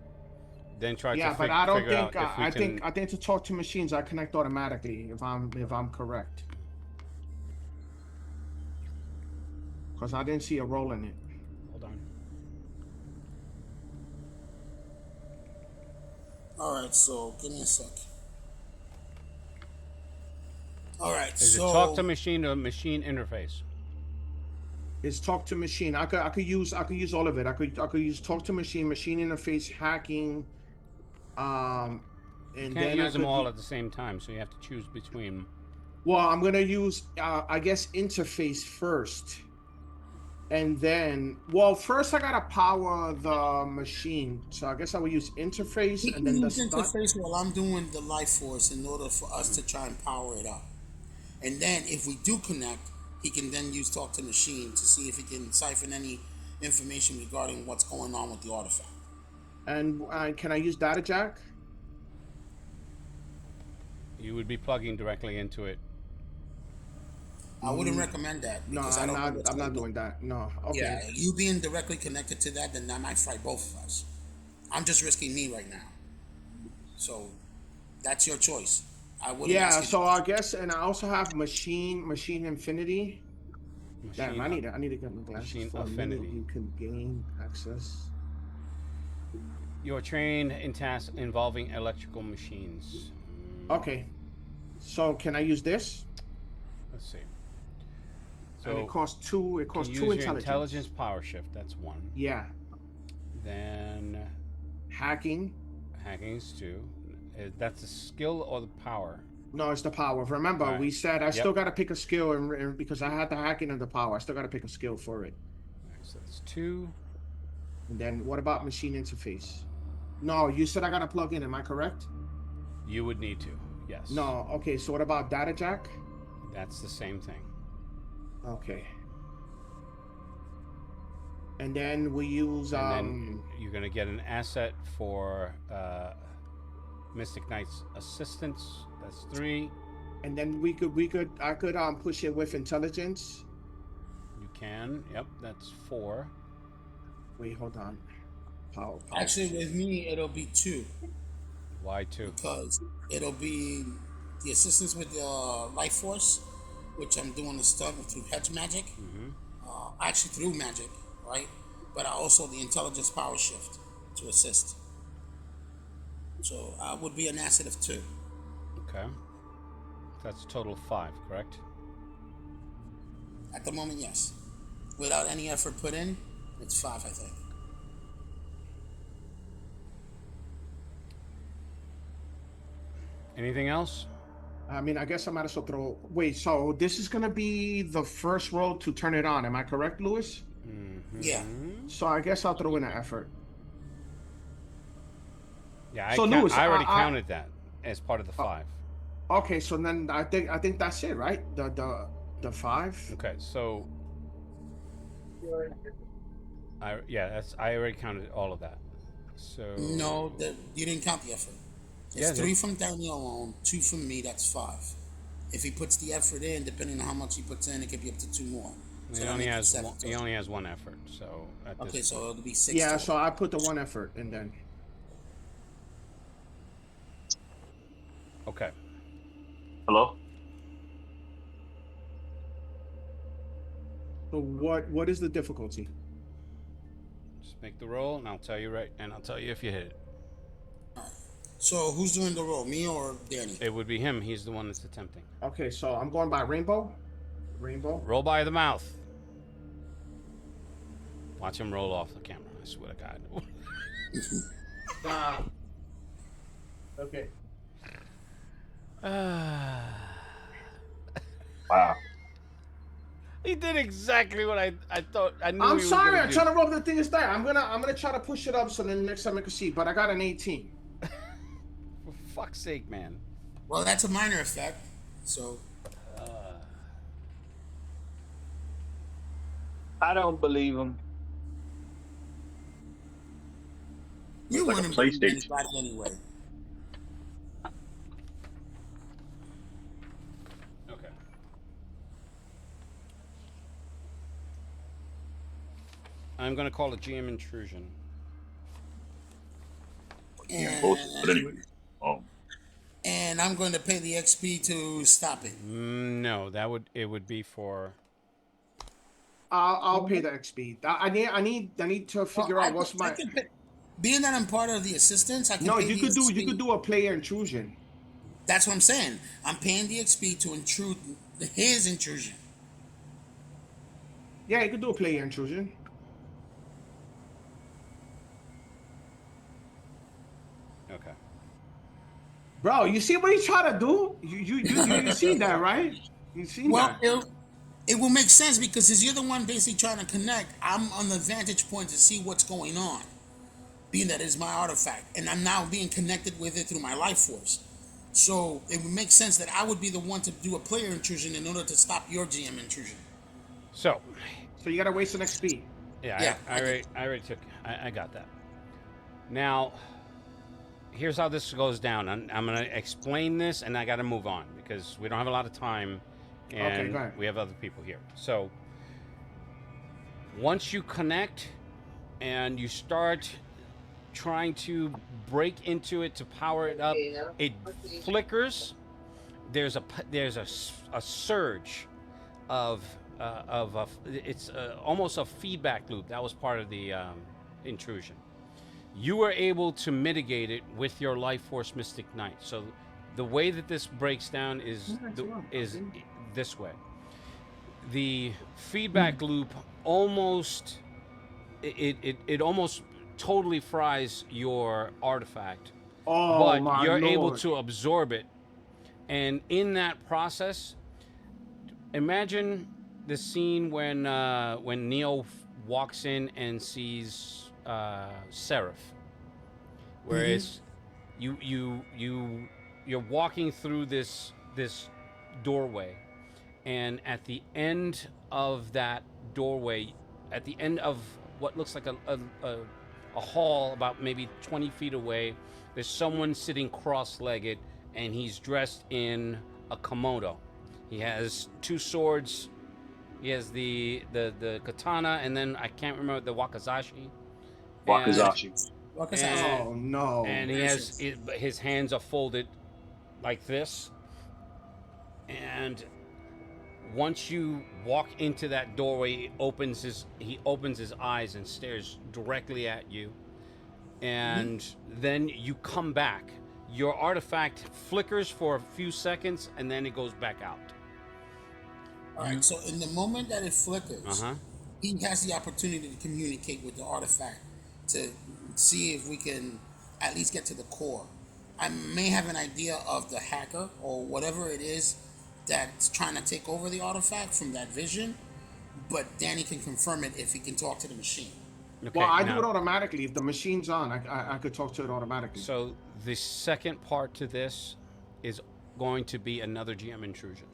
Speaker 2: then try to figure out.
Speaker 6: Yeah, but I don't think I think to talk to machines I connect automatically if I'm correct. Because I didn't see a roll in it.
Speaker 2: Hold on.
Speaker 8: All right, so give me a sec. All right,
Speaker 2: Is it talk to machine or machine interface?
Speaker 6: It's talk to machine. I could use all of it. I could use talk to machine, machine interface, hacking, and
Speaker 2: you can't use them all at the same time, so you have to choose between.
Speaker 6: Well, I'm gonna use I guess interface first, and then first I gotta power the machine. So I guess I will use interface and then the
Speaker 8: interface while I'm doing the life force in order for us to try and power it up. And then if we do connect, he can then use talk to machine to see if he can siphon any information regarding what's going on with the artifact.
Speaker 6: And can I use data jack?
Speaker 2: You would be plugging directly into it.
Speaker 8: I wouldn't recommend that.
Speaker 6: No, I'm not doing that. No. Okay.
Speaker 8: Yeah, you being directly connected to that, then that might fight both of us. I'm just risking me right now. So that's your choice.
Speaker 6: So I guess, and I also have machine infinity. Damn, I need to get my glasses.
Speaker 2: Machine
Speaker 6: for
Speaker 2: affinity.
Speaker 6: You can gain access.
Speaker 2: You are trained in tasks involving electrical machines.
Speaker 6: Okay. So can I use this?
Speaker 2: Let's see.
Speaker 6: So and it costs two. It costs two
Speaker 2: intelligence power shift. That's one.
Speaker 6: Yeah.
Speaker 2: Then
Speaker 6: hacking.
Speaker 2: Hacking is two. That's the skill or the power?
Speaker 6: No, it's the power. Remember, we said I still got to pick a skill, and because I had the hacking and the power, I still got to pick a skill for it.
Speaker 2: Right, so that's two.
Speaker 6: And then what about machine interface? No, you said I got to plug in. Am I correct?
Speaker 2: You would need to. Yes.
Speaker 6: No. Okay. So what about data jack?
Speaker 2: That's the same thing.
Speaker 6: Okay. And then we use
Speaker 2: then you're gonna get an asset for Mystic Knight's assistance. That's 3.
Speaker 6: And then I could push it with intelligence.
Speaker 2: You can. Yep, that's 4.
Speaker 6: Wait, hold on. Power.
Speaker 8: Actually, with me, it'll be 2.
Speaker 2: Why 2?
Speaker 8: Because it'll be the assistance with the life force, which I'm doing the stuff through hedge magic. Actually, through magic, right? But also the intelligence power shift to assist. So I would be an asset of 2.
Speaker 2: Okay. That's a total of 5, correct?
Speaker 8: At the moment, yes. Without any effort put in, it's 5, I think.
Speaker 2: Anything else?
Speaker 6: I mean, I guess I might as well throw. Wait, so this is gonna be the first roll to turn it on. Am I correct, Lewis?
Speaker 8: Yeah.
Speaker 6: So I guess I'll throw in an effort.
Speaker 2: Yeah,
Speaker 6: So Lewis,
Speaker 2: I already counted that as part of the 5.
Speaker 6: Okay, so then I think that's it, right? The 5.
Speaker 2: Okay, so I already counted all of that. So
Speaker 8: No, you didn't count the effort. It's 3 from Daniel alone, 2 from me. That's 5. If he puts the effort in, depending on how much he puts in, it could be up to 2 more. So
Speaker 2: he only has one, he only has 1 effort. So at
Speaker 8: okay,
Speaker 2: this
Speaker 8: so
Speaker 2: point.
Speaker 8: it'll be 6.
Speaker 6: Yeah,
Speaker 8: total.
Speaker 6: so I put the 1 effort and then.
Speaker 2: Okay.
Speaker 1: Hello?
Speaker 6: So what is the difficulty?
Speaker 2: Just make the roll, and I'll tell you if you hit it.
Speaker 8: So who's doing the roll, me or Danny?
Speaker 2: It would be him. He's the one that's attempting.
Speaker 6: Okay, so I'm going by rainbow. Rainbow.
Speaker 2: Roll by the mouth. Watch him roll off the camera. I swear to God.
Speaker 6: Okay.
Speaker 1: Wow.
Speaker 2: He did exactly what I thought. I knew.
Speaker 6: I'm
Speaker 2: he
Speaker 6: sorry.
Speaker 2: Was
Speaker 6: I'm trying to roll the thing is that I'm gonna try to push it up so then next time I can see. But I got an 18.
Speaker 2: For fuck's sake, man.
Speaker 8: Well, that's a minor effect. So.
Speaker 7: I don't believe him.
Speaker 8: You
Speaker 1: like a
Speaker 8: wouldn't
Speaker 1: PlayStation.
Speaker 8: believe anybody anyway.
Speaker 2: Okay. I'm gonna call it GM intrusion.
Speaker 1: But anyway.
Speaker 8: And I'm going to pay the XP to stop it.
Speaker 2: No, it would be for.
Speaker 6: I'll pay the XP. I need to figure out what's my.
Speaker 8: Being that I'm part of the assistance, I can.
Speaker 6: No,
Speaker 8: pay
Speaker 6: you
Speaker 8: the
Speaker 6: could
Speaker 8: XP.
Speaker 6: do a player intrusion.
Speaker 8: That's what I'm saying. I'm paying the XP to intrude his intrusion.
Speaker 6: Yeah, you could do a player intrusion.
Speaker 2: Okay.
Speaker 6: Bro, you see what he's trying to do? You see that, right? You see that?
Speaker 8: It will make sense because as you're the one basically trying to connect, I'm on the vantage point to see what's going on. Being that it's my artifact, and I'm now being connected with it through my life force. So it would make sense that I would be the one to do a player intrusion in order to stop your GM intrusion.
Speaker 2: So
Speaker 6: you gotta waste an XP.
Speaker 2: Yeah, I already took. I got that. Now, here's how this goes down. I'm gonna explain this, and I got to move on because we don't have a lot of time, and we have other people here. So once you connect and you start trying to break into it to power it up, it flickers. There's a surge of it's almost a feedback loop. That was part of the intrusion. You were able to mitigate it with your life force Mystic Knight. So the way that this breaks down is this way. The feedback loop almost it almost totally fries your artifact, but you're able to absorb it, and in that process, imagine the scene when Neo walks in and sees Seraph, whereas you're walking through this doorway, and at the end of that doorway, at the end of what looks like a hall about maybe 20 feet away, there's someone sitting cross-legged, and he's dressed in a kimono. He has 2 swords. He has the katana, and then I can't remember the wakizashi.
Speaker 1: Wakizashi.
Speaker 6: Oh no!
Speaker 2: And he has his hands are folded like this. And once you walk into that doorway, he opens his eyes and stares directly at you. And then you come back. Your artifact flickers for a few seconds, and then it goes back out.
Speaker 8: All right, so in the moment that it flickers, he has the opportunity to communicate with the artifact to see if we can at least get to the core. I may have an idea of the hacker or whatever it is that's trying to take over the artifact from that vision, but Danny can confirm it if he can talk to the machine.
Speaker 6: Okay, well, I do it automatically. If the machine's on, I could talk to it automatically.
Speaker 2: So The second part to this is going to be another GM intrusion.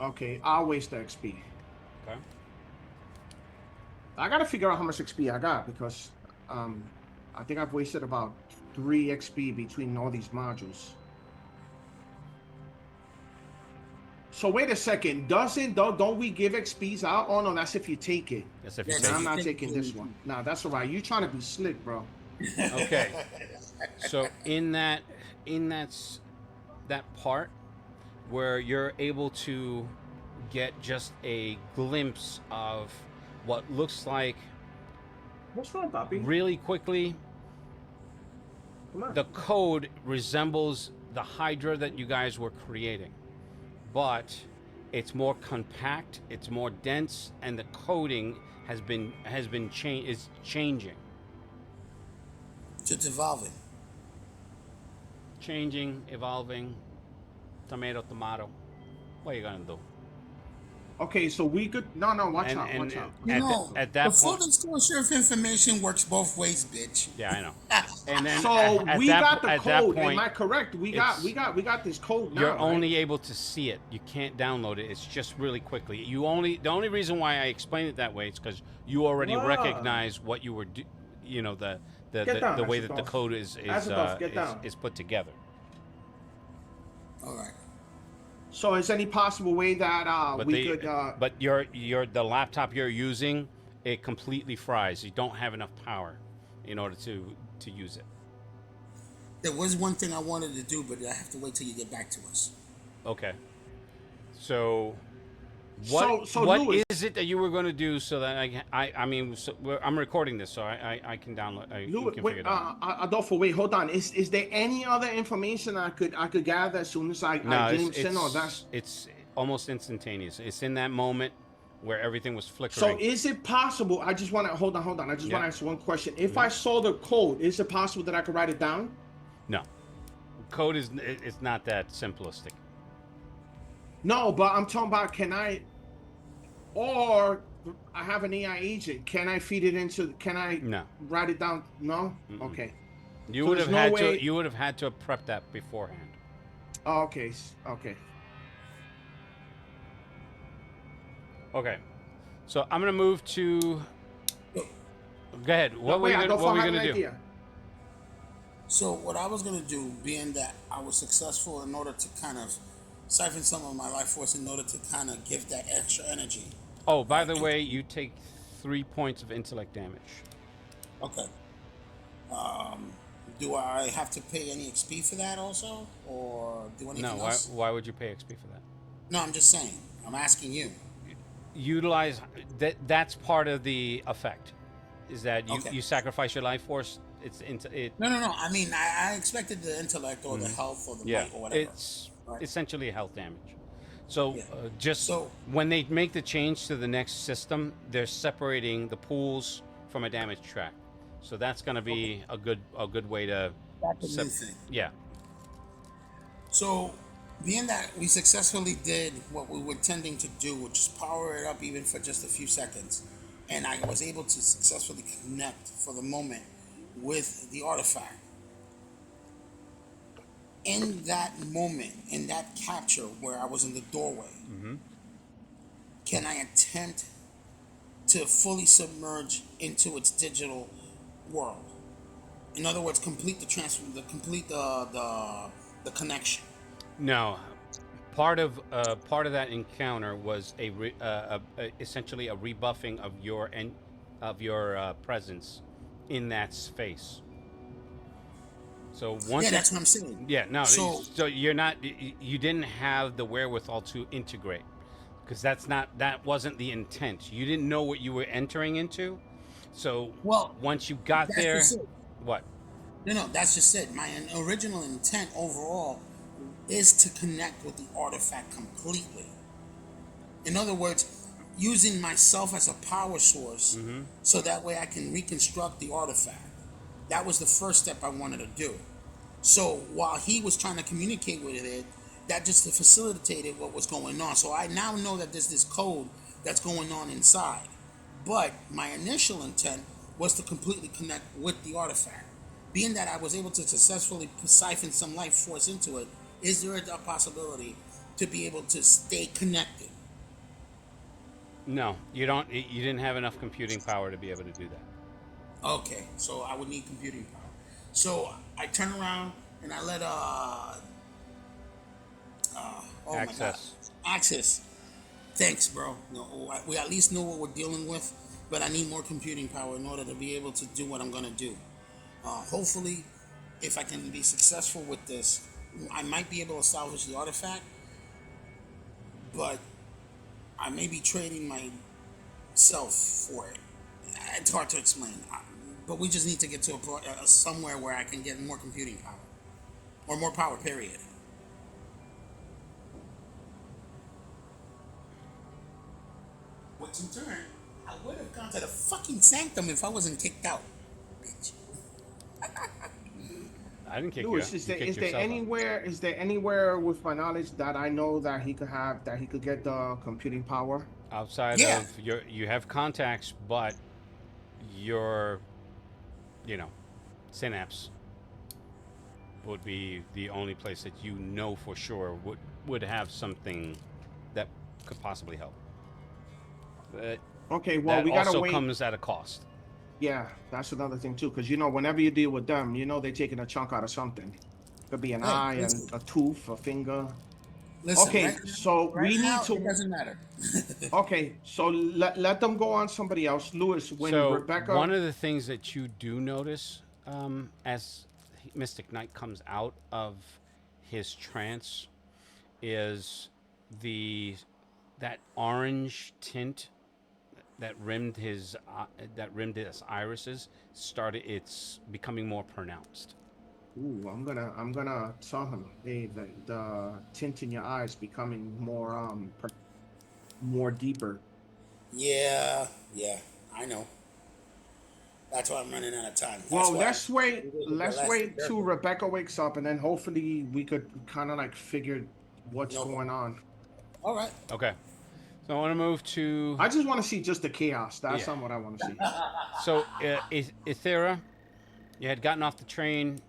Speaker 6: Okay, I'll waste the XP.
Speaker 2: Okay.
Speaker 6: I gotta figure out how much XP I got because I think I've wasted about 3 XP between all these modules. So wait a second, don't we give XPs out? Oh no, that's if you take it.
Speaker 2: That's if you
Speaker 8: Yes,
Speaker 2: take
Speaker 6: I'm
Speaker 2: it.
Speaker 6: not taking this one. Nah, that's all right. You trying to be slick, bro.
Speaker 2: Okay. So in that part where you're able to get just a glimpse of what looks like
Speaker 6: What's wrong, Poppy?
Speaker 2: really quickly,
Speaker 6: Come on.
Speaker 2: the code resembles the Hydra that you guys were creating, but it's more compact, it's more dense, and the coding is changing.
Speaker 8: It's evolving.
Speaker 2: Changing, evolving, tomato. What are you gonna do?
Speaker 6: Okay, so we could watch out, watch out.
Speaker 2: At that
Speaker 8: the full
Speaker 2: point,
Speaker 8: disclosure of information works both ways, bitch.
Speaker 2: yeah, I know. And then
Speaker 6: So we got the
Speaker 2: at
Speaker 6: code.
Speaker 2: that point,
Speaker 6: Am I correct? We got this code now.
Speaker 2: you're
Speaker 6: right?
Speaker 2: only able to see it. You can't download it. It's just really quickly. The only reason why I explained it that way is because you already
Speaker 6: Wow.
Speaker 2: recognize what you were, the
Speaker 6: down,
Speaker 2: way that the
Speaker 6: Asatoff.
Speaker 2: code is put together.
Speaker 8: All right.
Speaker 6: So is any possible way that
Speaker 2: But
Speaker 6: we could?
Speaker 2: but the laptop you're using, it completely fries. You don't have enough power in order to use it.
Speaker 8: There was one thing I wanted to do, but I have to wait till you get back to us.
Speaker 2: Okay. So what
Speaker 6: So
Speaker 2: what
Speaker 6: Louis,
Speaker 2: is it that you were going to do so that I'm recording this so I can download you can
Speaker 6: wait,
Speaker 2: figure it out.
Speaker 6: Adolfo, wait, hold on. Is there any other information I could gather as soon as I glimpse in, or that's?
Speaker 2: It's almost instantaneous. It's in that moment where everything was
Speaker 6: So
Speaker 2: flickering.
Speaker 6: is it possible? I just want to hold on. I just
Speaker 2: Yeah.
Speaker 6: want to ask one question. If I saw the code, is it possible that I could write it down?
Speaker 2: No. Code it's not that simplistic.
Speaker 6: No, but I'm talking about or I have an AI agent. Can I feed it into? Can I
Speaker 2: No.
Speaker 6: write it down? No.
Speaker 2: Mm-mm.
Speaker 6: Okay.
Speaker 2: You
Speaker 6: So
Speaker 2: would
Speaker 6: there's
Speaker 2: have
Speaker 6: no
Speaker 2: had
Speaker 6: way-
Speaker 2: to you would have had to have prepped that beforehand.
Speaker 6: Oh, okay. Okay.
Speaker 2: Okay. So I'm gonna move to. Go ahead. What were
Speaker 6: Wait,
Speaker 2: you gonna,
Speaker 6: Adolfo,
Speaker 2: what were
Speaker 6: I
Speaker 2: you
Speaker 6: have
Speaker 2: gonna
Speaker 6: an
Speaker 2: do?
Speaker 6: idea.
Speaker 8: So what I was gonna do, being that I was successful in order to kind of siphon some of my life force in order to kind of give that extra energy.
Speaker 2: Oh, by the way, you take 3 points of intellect damage.
Speaker 8: Okay. Do I have to pay any XP for that also, or do anything
Speaker 2: No,
Speaker 8: else?
Speaker 2: why would you pay XP for that?
Speaker 8: No, I'm just saying. I'm asking you.
Speaker 2: Utilize that's part of the effect. Is that you,
Speaker 8: Okay.
Speaker 2: you sacrifice your life force?
Speaker 8: No. I mean, I expected the intellect or the health or the might or whatever.
Speaker 2: It's
Speaker 8: Right.
Speaker 2: essentially health damage. So
Speaker 8: Yeah.
Speaker 2: so when they make the change to the next system, they're separating the pools from a damage track. So that's going to be a good way to.
Speaker 8: That's a new thing.
Speaker 2: Yeah.
Speaker 8: So, being that we successfully did what we were tending to do, which is power it up even for just a few seconds, and I was able to successfully connect for the moment with the artifact. In that moment, in that capture where I was in the doorway, can I attempt to fully submerge into its digital world? In other words, complete the the connection.
Speaker 2: No, part of that encounter was essentially a rebuffing of your presence in that space. So once
Speaker 8: That's what I'm saying.
Speaker 2: Yeah, no.
Speaker 8: So-
Speaker 2: So you didn't have the wherewithal to integrate, because that wasn't the intent. You didn't know what you were entering into. So once you got
Speaker 8: that's
Speaker 2: there,
Speaker 8: just it.
Speaker 2: what?
Speaker 8: No, that's just it. My original intent overall is to connect with the artifact completely. In other words, using myself as a power source so that way I can reconstruct the artifact. That was the first step I wanted to do. So while he was trying to communicate with it, that just facilitated what was going on. So I now know that there's this code that's going on inside. But my initial intent was to completely connect with the artifact. being that I was able to successfully siphon some life force into it, is there a possibility to be able to stay connected?
Speaker 2: No, you don't. You didn't have enough computing power to be able to do that.
Speaker 8: Okay, so I would need computing power. So I turn around and I let oh
Speaker 2: Access.
Speaker 8: my god, access. Thanks, bro. No, we at least know what we're dealing with, but I need more computing power in order to be able to do what I'm gonna do. Hopefully, if I can be successful with this, I might be able to salvage the artifact, but I may be trading myself for it. It's hard to explain, but we just need to get to somewhere where I can get more computing power, or more power, period. Which in turn, I would have gone to the fucking sanctum if I wasn't kicked out, bitch.
Speaker 2: I didn't kick
Speaker 6: Louis,
Speaker 2: you.
Speaker 6: is there anywhere with my knowledge that I know that he could get the computing power?
Speaker 2: Outside of you have contacts, but your, synapse would be the only place that you know for sure would have something that could possibly help. But
Speaker 6: okay, well,
Speaker 2: that
Speaker 6: we gotta
Speaker 2: also
Speaker 6: wait.
Speaker 2: comes at a cost.
Speaker 6: Yeah, that's another thing too, because whenever you deal with them, they're taking a chunk out of something. Could be an eye, and a tooth, a finger.
Speaker 8: Listen,
Speaker 6: Okay, so we need to.
Speaker 8: It doesn't matter.
Speaker 6: Okay, so let them go on somebody else. Louis, when Rebecca.
Speaker 2: One of the things that you do notice as Mystic Knight comes out of his trance is that orange tint that rimmed his irises it's becoming more pronounced.
Speaker 6: Ooh, I'm gonna tell him, hey, the tint in your eyes becoming more deeper.
Speaker 8: Yeah, I know. That's why I'm running out of time.
Speaker 6: Well, let's wait till Rebecca wakes up, and then hopefully we could kind of figure what's going on.
Speaker 8: All right.
Speaker 2: Okay. So I want to move to.
Speaker 6: I just want to see just the chaos. That's not what I want to see.
Speaker 2: So, Ithera, you had gotten off the train,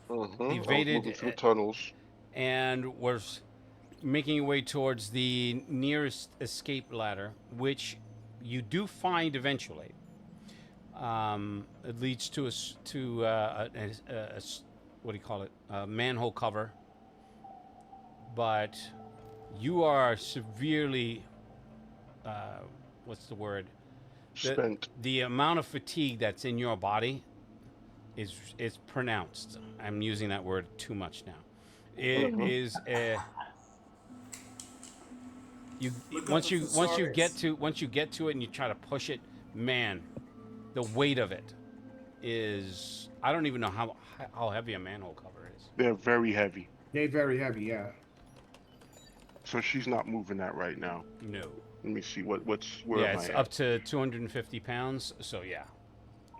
Speaker 4: evaded through tunnels,
Speaker 2: and was making your way towards the nearest escape ladder, which you do find eventually. It leads to a what do you call it? A manhole cover. But you are severely, what's the word?
Speaker 4: Spent.
Speaker 2: The amount of fatigue that's in your body is pronounced. I'm using that word too much now. It is once you get to it and you try to push it, man, the weight of it is, I don't even know how heavy a manhole cover is.
Speaker 4: They're very heavy.
Speaker 6: They're very heavy, yeah.
Speaker 4: So she's not moving that right now.
Speaker 2: No.
Speaker 4: Let me see where am I
Speaker 2: it's
Speaker 4: at?
Speaker 2: up to 250 pounds. So yeah.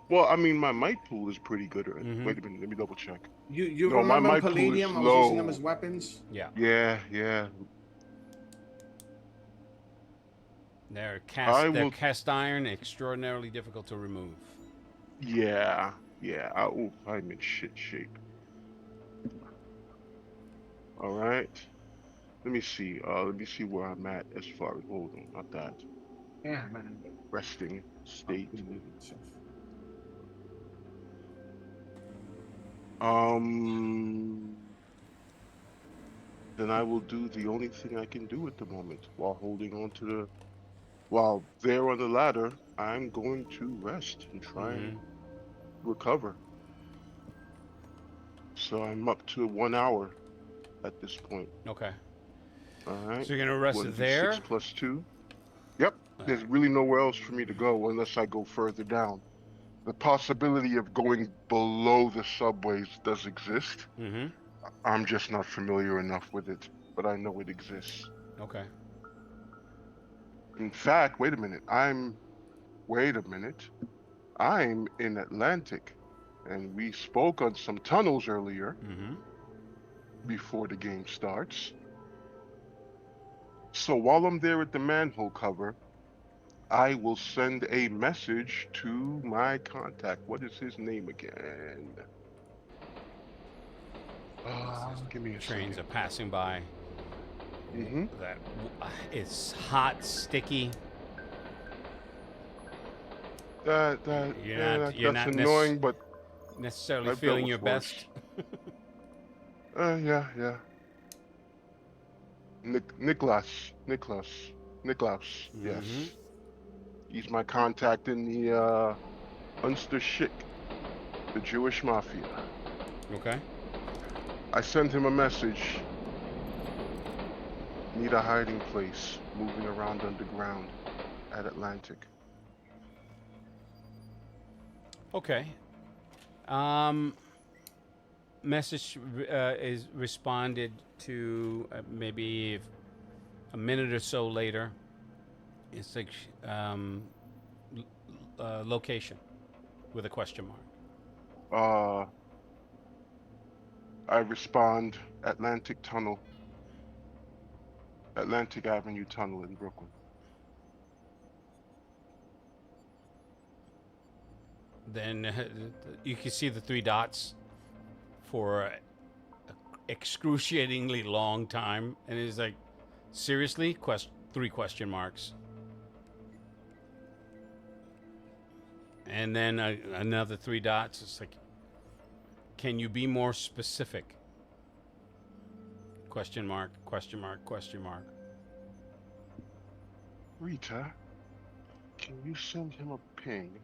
Speaker 4: Well, I mean, my might pool is pretty good. Wait a minute, let me double check.
Speaker 6: You remember
Speaker 4: my
Speaker 6: Palladium? I was using them as weapons.
Speaker 2: Yeah.
Speaker 4: Yeah.
Speaker 2: They're cast iron, extraordinarily difficult to remove.
Speaker 4: Yeah. I'm in shit shape. All right. Let me see where I'm at as far as, hold on, not that.
Speaker 6: Yeah, man.
Speaker 4: Resting state. Then I will do the only thing I can do at the moment while holding on to while they're on the ladder. I'm going to rest and try and recover. So I'm up to 1 hour at this point.
Speaker 2: Okay.
Speaker 4: All right.
Speaker 2: So you're gonna rest there?
Speaker 4: 6 plus 2. Yep. There's really nowhere else for me to go unless I go further down. The possibility of going below the subways does exist. I'm just not familiar enough with it, but I know it exists.
Speaker 2: Okay.
Speaker 4: In fact, wait a minute. I'm in Atlantic, and we spoke on some tunnels earlier before the game starts. So while I'm there at the manhole cover, I will send a message to my contact. What is his name again? Give me a
Speaker 2: Trains
Speaker 4: second.
Speaker 2: are passing by.
Speaker 4: Mm-hmm.
Speaker 2: That it's hot, sticky.
Speaker 4: That's annoying, but
Speaker 2: necessarily
Speaker 4: I've dealt
Speaker 2: feeling
Speaker 4: with
Speaker 2: your
Speaker 4: worse.
Speaker 2: best.
Speaker 4: Yeah. Nicholas. Yes.
Speaker 2: Mhm.
Speaker 4: He's my contact in the Unster Schick, the Jewish mafia.
Speaker 2: Okay.
Speaker 4: I sent him a message. Need a hiding place. Moving around underground at Atlantic.
Speaker 2: Okay. Message is responded to maybe a minute or so later. It's like location with a question mark.
Speaker 4: I respond Atlantic Avenue Tunnel in Brooklyn.
Speaker 2: Then you can see the 3 dots for an excruciatingly long time, and it's like, seriously? 3 question marks. And then another 3 dots. It's like, can you be more specific? Question mark, question mark, question mark.
Speaker 4: Rita, can you send him a ping?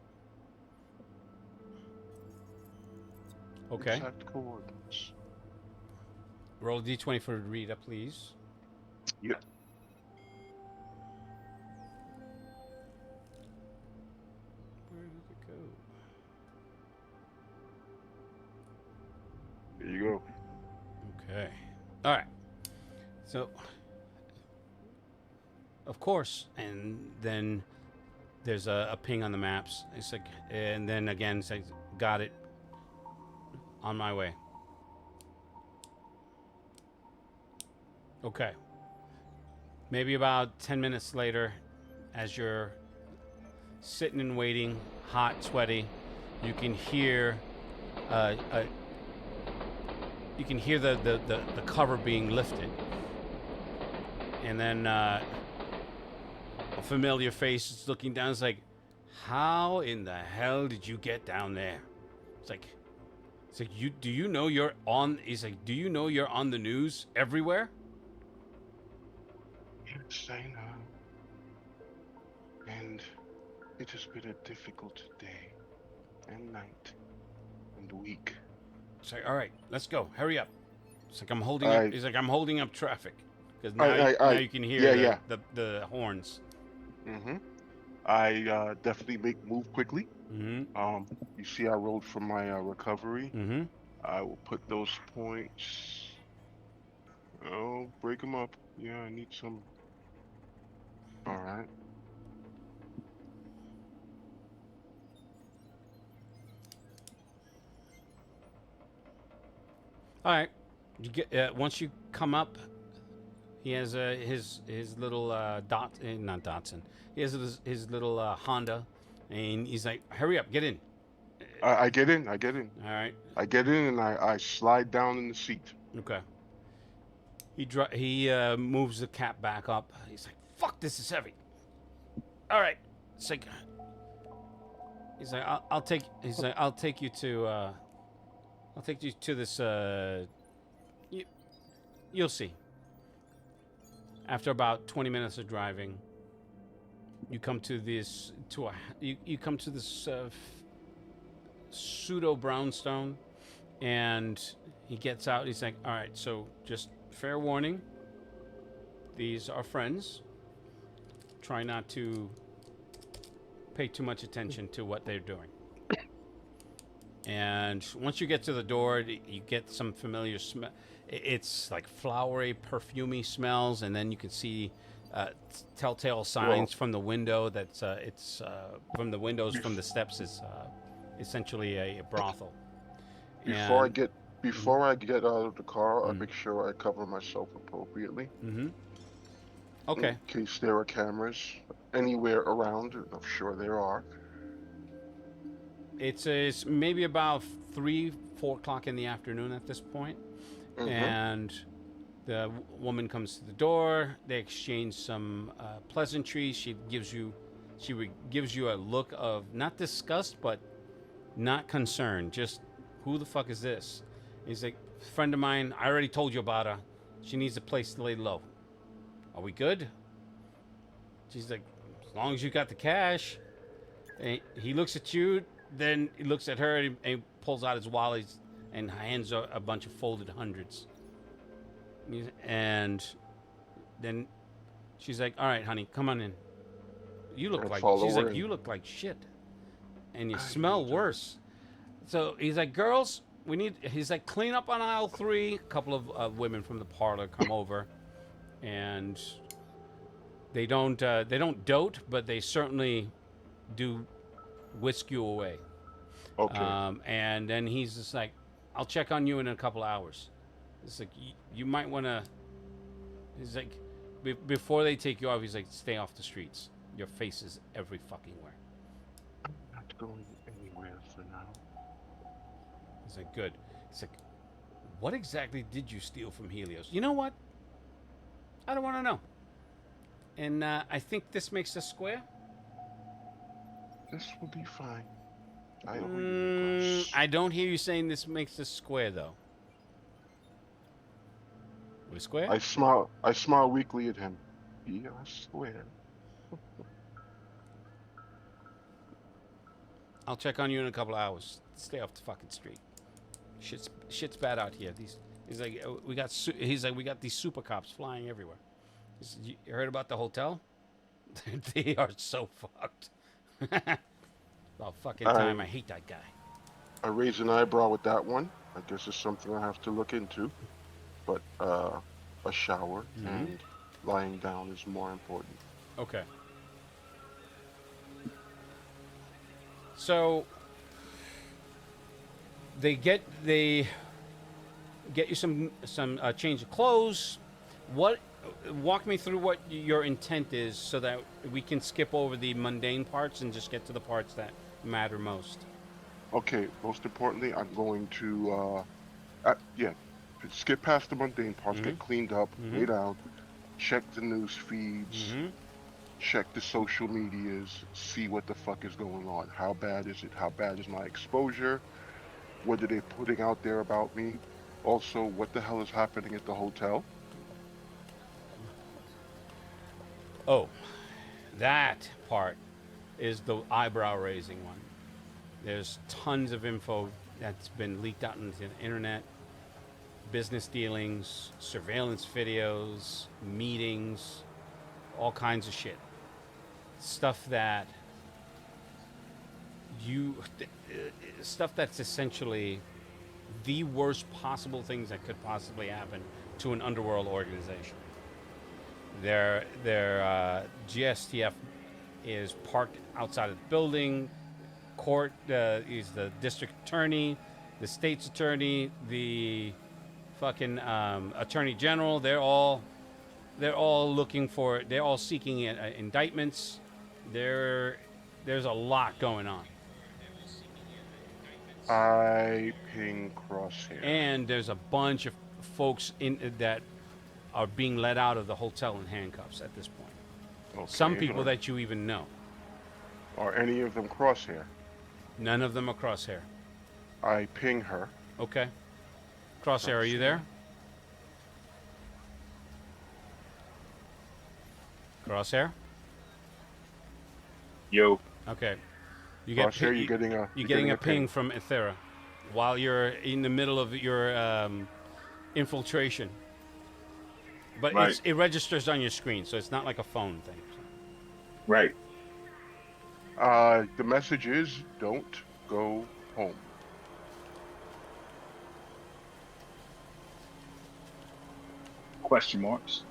Speaker 2: Okay.
Speaker 4: Exact coordinates.
Speaker 2: Roll a d20 for Rita, please.
Speaker 4: Yep.
Speaker 2: Where did it go?
Speaker 4: There you go.
Speaker 2: Okay. All right. So, of course, and then there's a ping on the maps. It's like, and then again, it's like, got it. On my way. Okay. Maybe about 10 minutes later, as you're sitting and waiting, hot, sweaty, you can hear the cover being lifted, and then a familiar face is looking down. It's like, how in the hell did you get down there? It's like do you know you're on? He's like, do you know you're on the news everywhere?
Speaker 4: Yes, I know. And it has been a difficult day and night and week.
Speaker 2: It's like, all right, let's go. Hurry up. It's like I'm holding up. He's like, I'm holding up traffic because now you can hear the horns.
Speaker 4: Mm-hmm. I definitely move quickly.
Speaker 2: Mm-hmm.
Speaker 4: You see, I rolled from my recovery.
Speaker 2: Mm-hmm.
Speaker 4: I will put those points. Oh, break them up. Yeah, I need some. All right.
Speaker 2: All right. You get once you come up, he has his little not Datsun. He has his little Honda, and he's like, "Hurry up, get in."
Speaker 4: I get in.
Speaker 2: All right.
Speaker 4: I get in and I slide down in the seat.
Speaker 2: Okay. He moves the cap back up. He's like, "Fuck, this is heavy." All right. It's like, he's like, I'll take you to this. You'll see. After about 20 minutes of driving, you come to this pseudo brownstone, and he gets out. He's like, all right, so just fair warning, these are friends. Try not to pay too much attention to what they're doing. And once you get to the door, you get some familiar smell. It's like flowery, perfumey smells, and then you can see telltale signs from the window. That's it's from the windows from the steps is essentially a brothel.
Speaker 4: Before I get out of the car, I make sure I cover myself appropriately.
Speaker 2: Mm-hmm. Okay.
Speaker 4: In case there are cameras. anywhere around? I'm sure there are.
Speaker 2: It's maybe about 3-4 o'clock in the afternoon at this point, and the woman comes to the door. They exchange some pleasantries. She gives you a look of not disgust, but not concern. Just, who the fuck is this? He's like, friend of mine. I already told you about her. She needs a place to lay low. Are we good? She's like, as long as you got the cash. And he looks at you. Then he looks at her and pulls out his wallet and hands her a bunch of folded hundreds. And then she's like, all right, honey, come on in. You look like, she's like, you look like shit. And you smell worse. So he's like, girls, he's like, clean up on aisle 3. A couple of women from the parlor come over. And they don't dote, but they certainly do whisk you away.
Speaker 4: Okay.
Speaker 2: And then he's just like, I'll check on you in a couple hours. It's like, you might want to. He's like, before they take you off, he's like, stay off the streets. Your face is every fucking where.
Speaker 4: I'm not going anywhere for now.
Speaker 2: He's like, good. He's like, what exactly did you steal from Helios? You know what? I don't want to know. And I think this makes us square.
Speaker 4: This will be fine.
Speaker 2: I don't hear you saying this makes us square, though. We square?
Speaker 4: I smile weakly at him. We are square.
Speaker 2: I'll check on you in a couple of hours. Stay off the fucking street. Shit's bad out here. He's like, we got these super cops flying everywhere. You heard about the hotel? They are so fucked. About fucking time. I hate that guy.
Speaker 4: I raise an eyebrow with that one. I guess it's something I have to look into. But a shower and lying down is more important.
Speaker 2: Okay. So they get you some change of clothes. Walk me through what your intent is so that we can skip over the mundane parts and just get to the parts that matter most.
Speaker 4: Okay, most importantly, I'm going to skip past the mundane parts, get cleaned up, lay down, check the news feeds, check the social medias, see what the fuck is going on. How bad is it? How bad is my exposure? What are they putting out there about me? Also, what the hell is happening at the hotel?
Speaker 2: Oh, that part is the eyebrow-raising one. There's tons of info that's been leaked out into the internet. Business dealings, surveillance videos, meetings, all kinds of shit. Stuff that's essentially the worst possible things that could possibly happen to an underworld organization. Their GSTF is parked outside of the building. Court is the district attorney, the state's attorney, the fucking attorney general. They're all looking for. They're all seeking indictments. There's a lot going on.
Speaker 4: I ping Crosshair.
Speaker 2: And there's a bunch of folks that are being let out of the hotel in handcuffs at this point. Okay, some people that you even know.
Speaker 4: Are any of them Crosshair?
Speaker 2: None of them are Crosshair.
Speaker 4: I ping her.
Speaker 2: Okay. Crosshair, are you there? Crosshair?
Speaker 1: Yo.
Speaker 2: Okay.
Speaker 4: You're
Speaker 2: getting a ping from Ethera while you're in the middle of your infiltration. But
Speaker 1: right.
Speaker 2: It registers on your screen, so it's not like a phone thing.
Speaker 1: Right.
Speaker 4: The message is, don't go home.
Speaker 1: Question marks.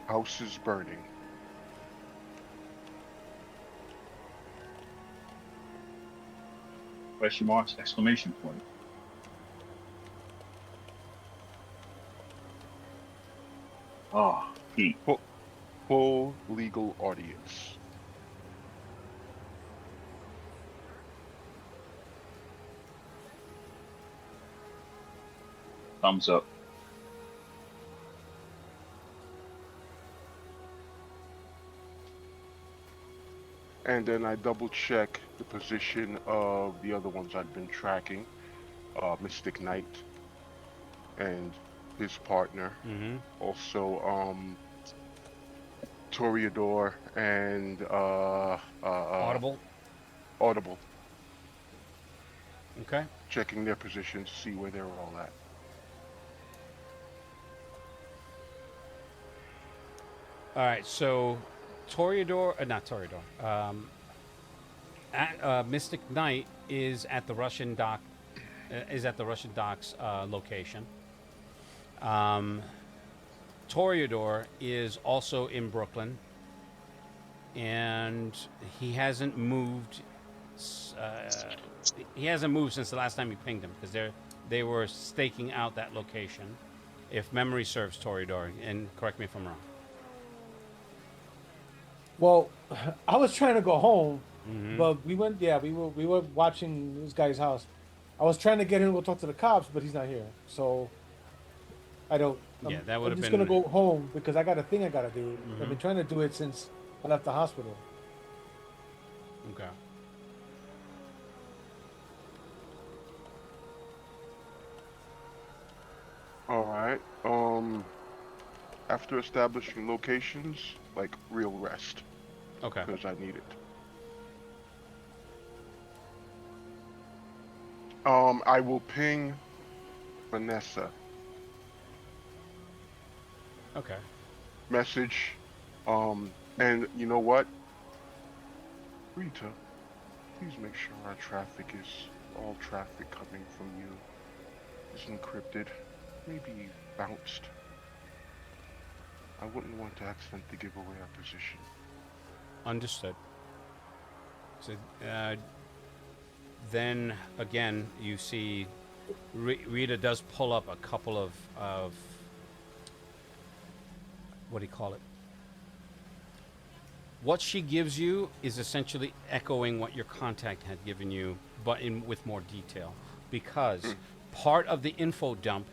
Speaker 4: House is burning.
Speaker 1: Question marks, exclamation point. Ah, Pete.
Speaker 4: full legal audience.
Speaker 1: Thumbs up.
Speaker 4: And then I double check the position of the other ones I've been tracking, Mystic Knight and his partner.
Speaker 2: Mm-hmm.
Speaker 4: Also, Toreador and
Speaker 2: Audible.
Speaker 4: Audible.
Speaker 2: Okay.
Speaker 4: Checking their positions to see where they're all at.
Speaker 2: All right. So, not Toreador. Mystic Knight is at the Russian dock. Is at the Russian docks location. Toreador is also in Brooklyn, and he hasn't moved. He hasn't moved since the last time you pinged him because they were staking out that location. If memory serves, Toreador, and correct me if I'm wrong.
Speaker 9: Well, I was trying to go home,
Speaker 2: Mm-hmm.
Speaker 9: but we went. Yeah, we were watching this guy's house. I was trying to get him to go talk to the cops, but he's not here. So I don't.
Speaker 2: Yeah, that would
Speaker 9: I'm
Speaker 2: have
Speaker 9: just
Speaker 2: been.
Speaker 9: gonna go home because I got a thing I gotta do.
Speaker 2: Mhm.
Speaker 9: I've been trying to do it since I left the hospital.
Speaker 2: Okay.
Speaker 4: All right. After establishing locations, like real rest,
Speaker 2: Okay.
Speaker 4: because I need it. I will ping Vanessa.
Speaker 2: Okay.
Speaker 4: Message. And you know what? Rita, please make sure our traffic is all traffic coming from you is encrypted, maybe bounced. I wouldn't want to accidentally give away our position.
Speaker 2: Understood. So then again, you see Rita does pull up a couple of what do you call it? What she gives you is essentially echoing what your contact had given you, but with more detail. Because part of the info dump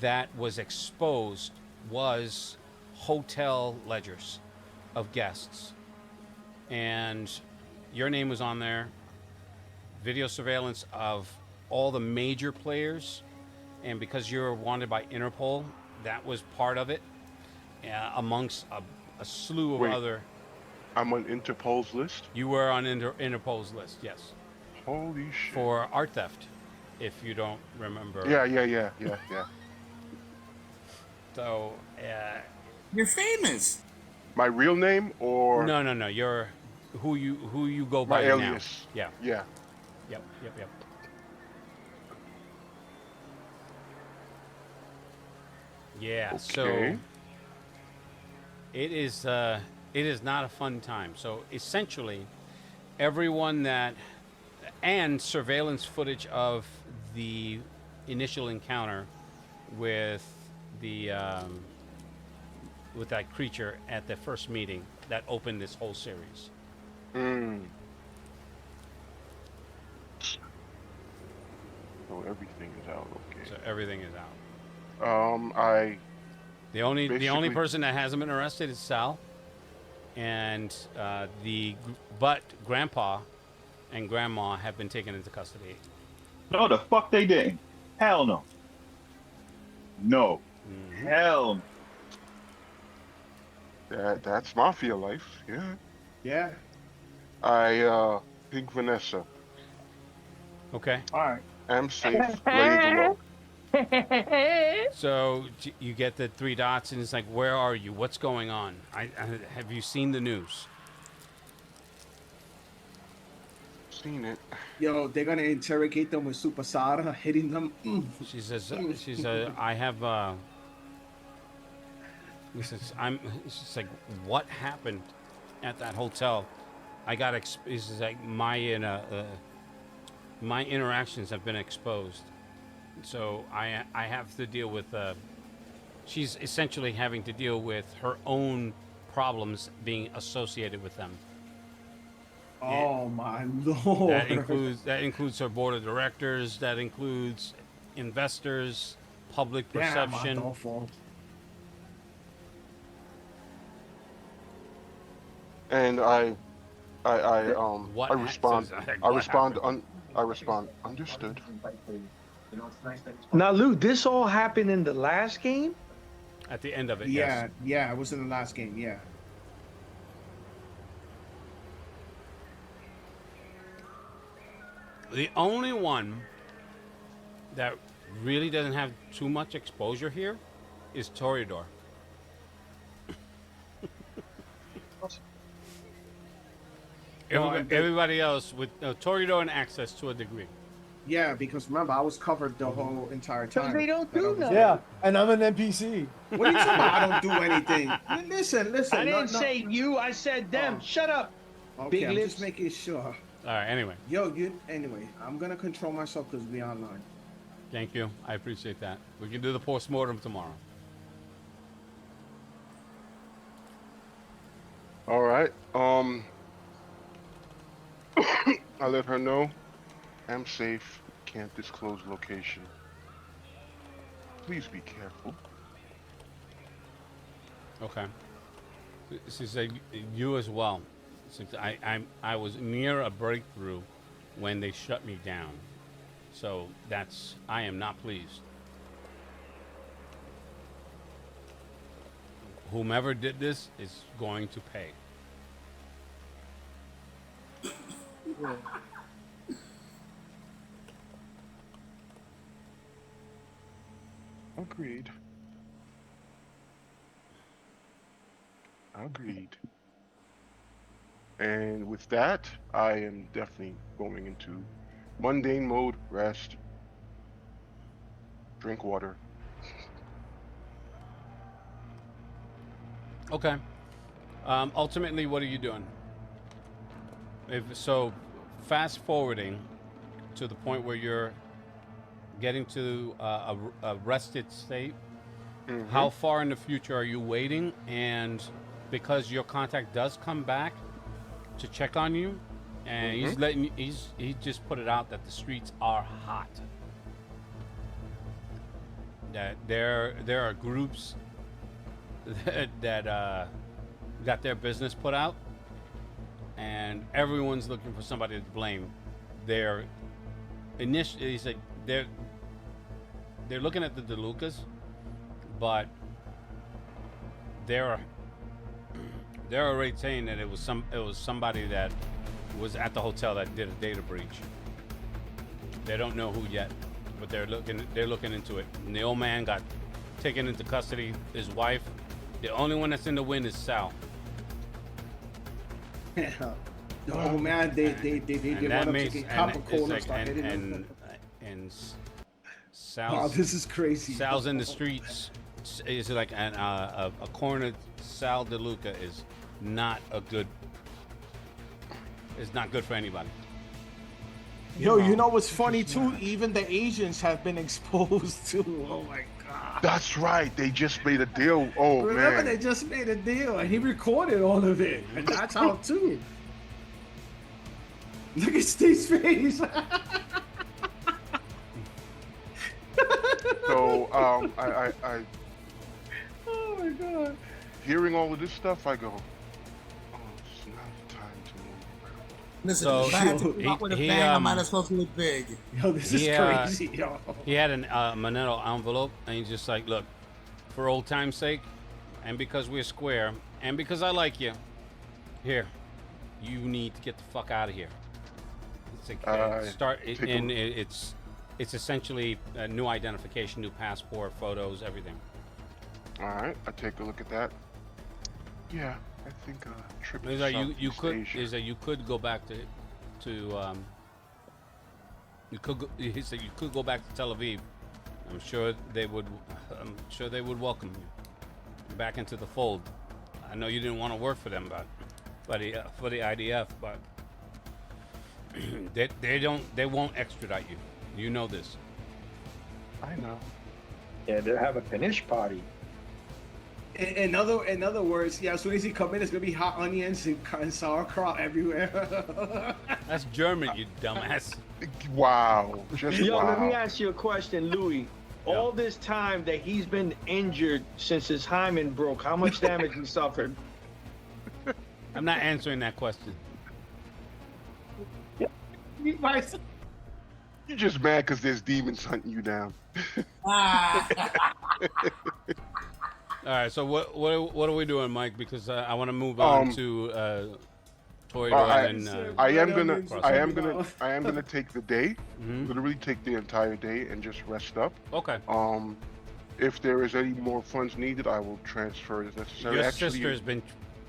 Speaker 2: that was exposed was hotel ledgers of guests. And your name was on there. Video surveillance of all the major players. And because you're wanted by Interpol, that was part of it. Amongst a slew of
Speaker 4: Wait.
Speaker 2: other...
Speaker 4: I'm on Interpol's list?
Speaker 2: You were on Interpol's list, yes.
Speaker 4: Holy shit.
Speaker 2: For art theft, if you don't remember.
Speaker 4: Yeah.
Speaker 2: So,
Speaker 8: You're famous.
Speaker 4: My real name or
Speaker 2: no. You're who you go by
Speaker 4: my
Speaker 2: now.
Speaker 4: alias?
Speaker 2: Yeah.
Speaker 4: Yeah.
Speaker 2: Yep. Yeah.
Speaker 4: Okay.
Speaker 2: So it is not a fun time. So essentially, everyone that and surveillance footage of the initial encounter with the with that creature at the first meeting that opened this whole series.
Speaker 4: So everything is out, okay.
Speaker 2: So everything is out. The only
Speaker 4: Basically-
Speaker 2: person that hasn't been arrested is Sal, and but Grandpa and Grandma have been taken into custody.
Speaker 1: No, the fuck they didn't. Hell no. No.
Speaker 2: Mhm.
Speaker 1: Hell no.
Speaker 4: That's mafia life, yeah.
Speaker 6: Yeah.
Speaker 4: I ping Vanessa.
Speaker 2: Okay.
Speaker 1: All right.
Speaker 4: Am safe, ready to roll.
Speaker 2: So you get the 3 dots, and it's like, where are you? What's going on? Have you seen the news?
Speaker 4: Seen it.
Speaker 6: Yo, they're gonna interrogate them with Super Sada, hitting them.
Speaker 2: She says, I have, he says, it's just like, what happened at that hotel? I got, this is like, my interactions have been exposed. So I have to deal with, she's essentially having to deal with her own problems being associated with them.
Speaker 6: Oh my lord.
Speaker 2: That includes her board of directors. That includes investors, public perception.
Speaker 6: Damn, Adolfo.
Speaker 4: And I respond. I respond. Understood.
Speaker 7: Now, Lou, this all happened in the last game?
Speaker 2: At the end of it,
Speaker 6: Yeah,
Speaker 2: yes.
Speaker 6: yeah, it was in the last game, yeah.
Speaker 2: The only one that really doesn't have too much exposure here is Toreador. Everybody else with Toreador and Access to a degree.
Speaker 6: Yeah, because remember, I was covered the whole entire time.
Speaker 7: They don't do that.
Speaker 9: Yeah, and I'm an NPC.
Speaker 6: What are you talking about? I don't do anything. Listen.
Speaker 7: I didn't say you, I said them.
Speaker 6: Oh.
Speaker 7: Shut up.
Speaker 6: Okay,
Speaker 7: Big
Speaker 6: I'm
Speaker 7: lips.
Speaker 6: just making sure.
Speaker 2: All right, anyway.
Speaker 6: Anyway, I'm gonna control myself because we're online.
Speaker 2: Thank you. I appreciate that. We can do the post-mortem tomorrow.
Speaker 4: All right. I let her know I'm safe. Can't disclose location. Please be careful.
Speaker 2: Okay. She said you as well. Since I was near a breakthrough when they shut me down. So I am not pleased. Whomever did this is going to pay.
Speaker 4: Agreed. Agreed. And with that, I am definitely going into mundane mode, rest, drink water.
Speaker 2: Okay. Ultimately, what are you doing? So, fast forwarding to the point where you're getting to a rested state.
Speaker 4: Mhm.
Speaker 2: How far in the future are you waiting? And because your contact does come back to check on you, and he just put it out that the streets are hot. That there are groups that got their business put out, and everyone's looking for somebody to blame. They're initially, he said, they're looking at the DeLucas, but they're already saying that it was somebody that was at the hotel that did a data breach. They don't know who yet, but they're looking into it. And the old man got taken into custody. His wife, the only one that's in the wind is Sal.
Speaker 6: Oh man, they did one up to get copper corners.
Speaker 2: And Sal's,
Speaker 6: oh, this is crazy.
Speaker 2: Sal's in the streets. Is like a cornered Sal DeLuca is not good for anybody.
Speaker 6: Yo, you know what's funny too? Even the Asians have been exposed too. Oh my god.
Speaker 4: That's right. They just made a deal. Oh
Speaker 6: Remember,
Speaker 4: man.
Speaker 6: they just made a deal, and he recorded all of it, and that's how too. Look at Steve's face.
Speaker 4: So I
Speaker 6: Oh my god.
Speaker 4: hearing all of this stuff, I go, oh, it's not time to move around.
Speaker 8: Listen,
Speaker 2: So,
Speaker 8: if I had to come up with a bang, I might as well do it big.
Speaker 6: Yo, this is crazy, yo.
Speaker 2: He had an Manetto envelope, and he's just like, look, for old time's sake, and because we're square, and because I like you, here, you need to get the fuck out of here. It's like, it's essentially a new identification, new passport, photos, everything.
Speaker 4: All right, I take a look at that. Yeah, I think a trip.
Speaker 2: He's
Speaker 4: to
Speaker 2: like, you
Speaker 4: Southeast
Speaker 2: could.
Speaker 4: Asia.
Speaker 2: Is that you could go back to you could. He said you could go back to Tel Aviv. I'm sure they would welcome you back into the fold. I know you didn't want to work for them, but for the IDF, but they won't extradite you. You know this.
Speaker 4: I know.
Speaker 7: Yeah, they're having a finish party.
Speaker 6: In other words, yeah. As soon as he come in, it's gonna be hot onions and sauerkraut everywhere.
Speaker 2: That's German, you dumbass.
Speaker 4: Wow. Just
Speaker 7: Yo,
Speaker 4: wow.
Speaker 7: let me ask you a question, Louis.
Speaker 2: Yeah.
Speaker 7: All this time that he's been injured since his hymen broke, how much damage he suffered?
Speaker 2: I'm not answering that question.
Speaker 4: You're just mad because there's demons hunting you down.
Speaker 2: All right, so what are we doing, Mike? Because I want to move on to Toyota and
Speaker 4: I am gonna take the day,
Speaker 2: Mhm.
Speaker 4: literally take the entire day and just rest up.
Speaker 2: Okay.
Speaker 4: If there is any more funds needed, I will transfer as necessary.
Speaker 2: Your
Speaker 4: Actually,
Speaker 2: sister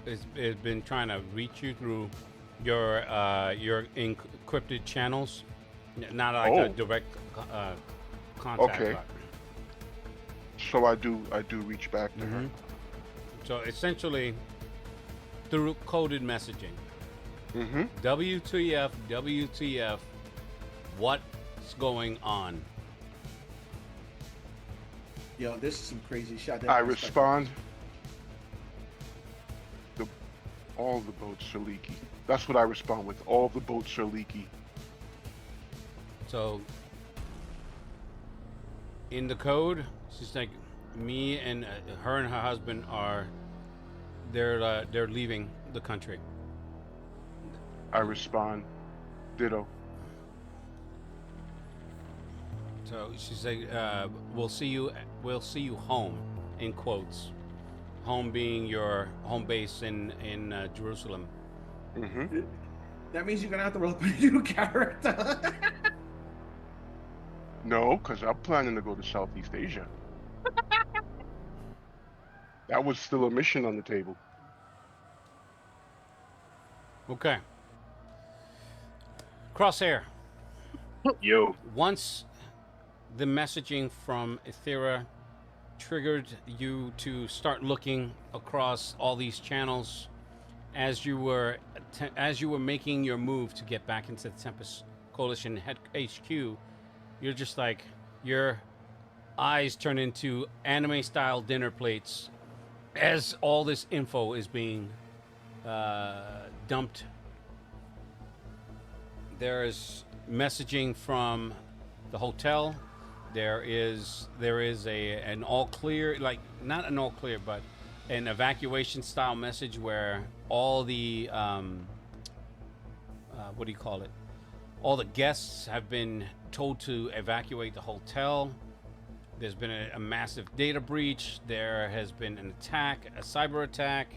Speaker 2: has been trying to reach you through your encrypted channels, not like a direct contact.
Speaker 4: Okay.
Speaker 2: but-
Speaker 4: so I do reach back to her.
Speaker 2: Mhm. So essentially, through coded messaging.
Speaker 4: Mm-hmm.
Speaker 2: WTF, what's going on?
Speaker 6: Yo, this is some crazy shit.
Speaker 4: I respond. All the boats are leaky. That's what I respond with. All the boats are leaky.
Speaker 2: So, in the code, she's like, me and her and her husband are, they're leaving the country.
Speaker 4: I respond. Ditto.
Speaker 2: So she's like, we'll see you home, in quotes. Home being your home base in Jerusalem.
Speaker 4: Mm-hmm.
Speaker 6: That means you're gonna have to roll up a new character.
Speaker 4: No, because I'm planning to go to Southeast Asia. That was still a mission on the table.
Speaker 2: Okay. Crosshair.
Speaker 1: Yo.
Speaker 2: Once the messaging from Ethera triggered you to start looking across all these channels, as you were making your move to get back into the Tempest Coalition HQ, you're just like, your eyes turn into anime-style dinner plates as all this info is being dumped. There is messaging from the hotel. There is an all clear, like not an all clear, but an evacuation style message where all the what do you call it? All the guests have been told to evacuate the hotel. There's been a massive data breach. There has been an attack, a cyber attack.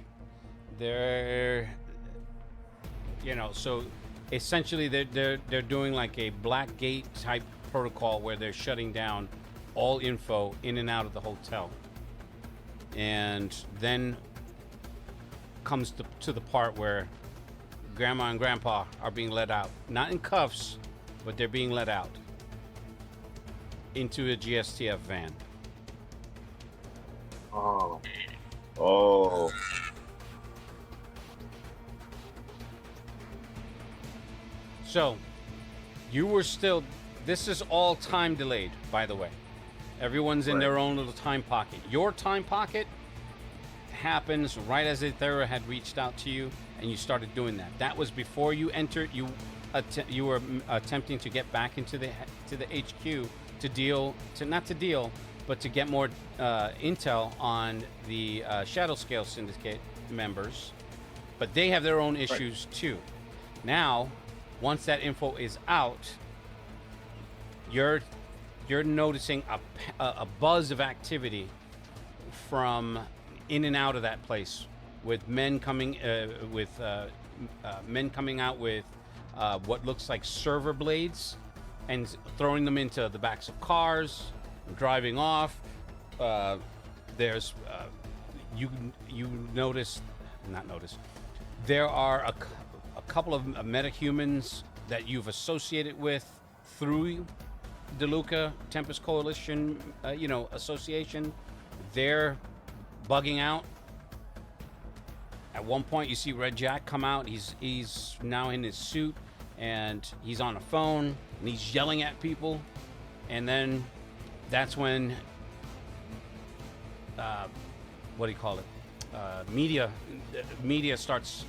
Speaker 2: So essentially they're doing like a black gate type protocol where they're shutting down all info in and out of the hotel. And then comes to the part where Grandma and Grandpa are being let out, not in cuffs, but they're being let out into a GSTF van.
Speaker 1: Oh.
Speaker 2: So, you were still... This is all time delayed, by the way. Everyone's in their own little time pocket. Your time pocket happens right as Ethera had reached out to you, and you started doing that. That was before you entered. You were attempting to get back into the HQ to get more intel on the Shadow Scale Syndicate members, but they have their own issues too. Now, once that info is out, you're noticing a buzz of activity from in and out of that place, with men coming out with what looks like server blades and throwing them into the backs of cars, driving off. There's there are a couple of metahumans that you've associated with through DeLuca Tempest Coalition, association. They're bugging out. At one point, you see Red Jack come out. He's now in his suit, and he's on a phone, and he's yelling at people. And then that's when what do you call it? Media starts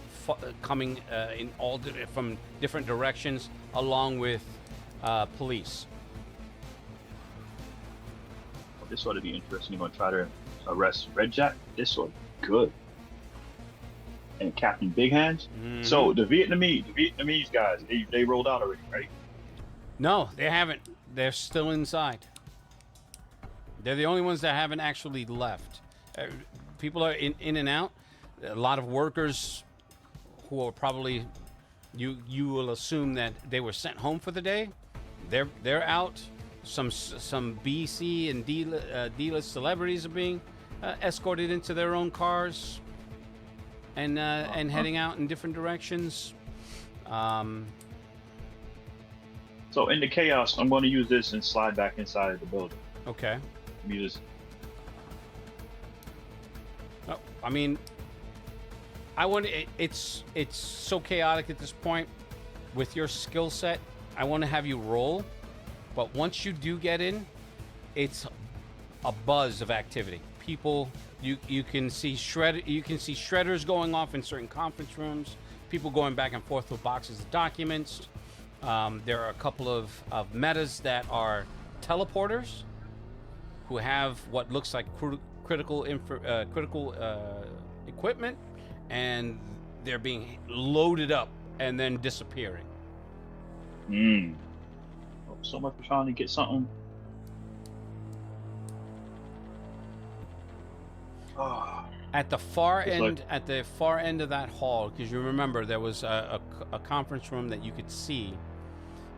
Speaker 2: coming in from different directions, along with police.
Speaker 1: This ought to be interesting. You're gonna try to arrest Red Jack. This ought to be good. And Captain Big Hands.
Speaker 2: Mm-hmm.
Speaker 1: So the Vietnamese guys, they rolled out already, right?
Speaker 2: No, they haven't. They're still inside. They're the only ones that haven't actually left. People are in and out. A lot of workers who are probably, you will assume that they were sent home for the day. They're out. Some B, C, and D-list celebrities are being escorted into their own cars and heading out in different directions.
Speaker 1: So in the chaos, I'm going to use this and slide back inside of the building.
Speaker 2: Okay.
Speaker 1: Let me just.
Speaker 2: Oh, I mean, it's so chaotic at this point. With your skill set, I want to have you roll. But once you do get in, it's a buzz of activity. People, you can see shredders going off in certain conference rooms. People going back and forth with boxes of documents. There are a couple of metas that are teleporters who have what looks like critical equipment, and they're being loaded up and then disappearing.
Speaker 1: So much for trying to get something.
Speaker 2: At the far end, at the far end of that hall, because you remember there was a conference room that you could see.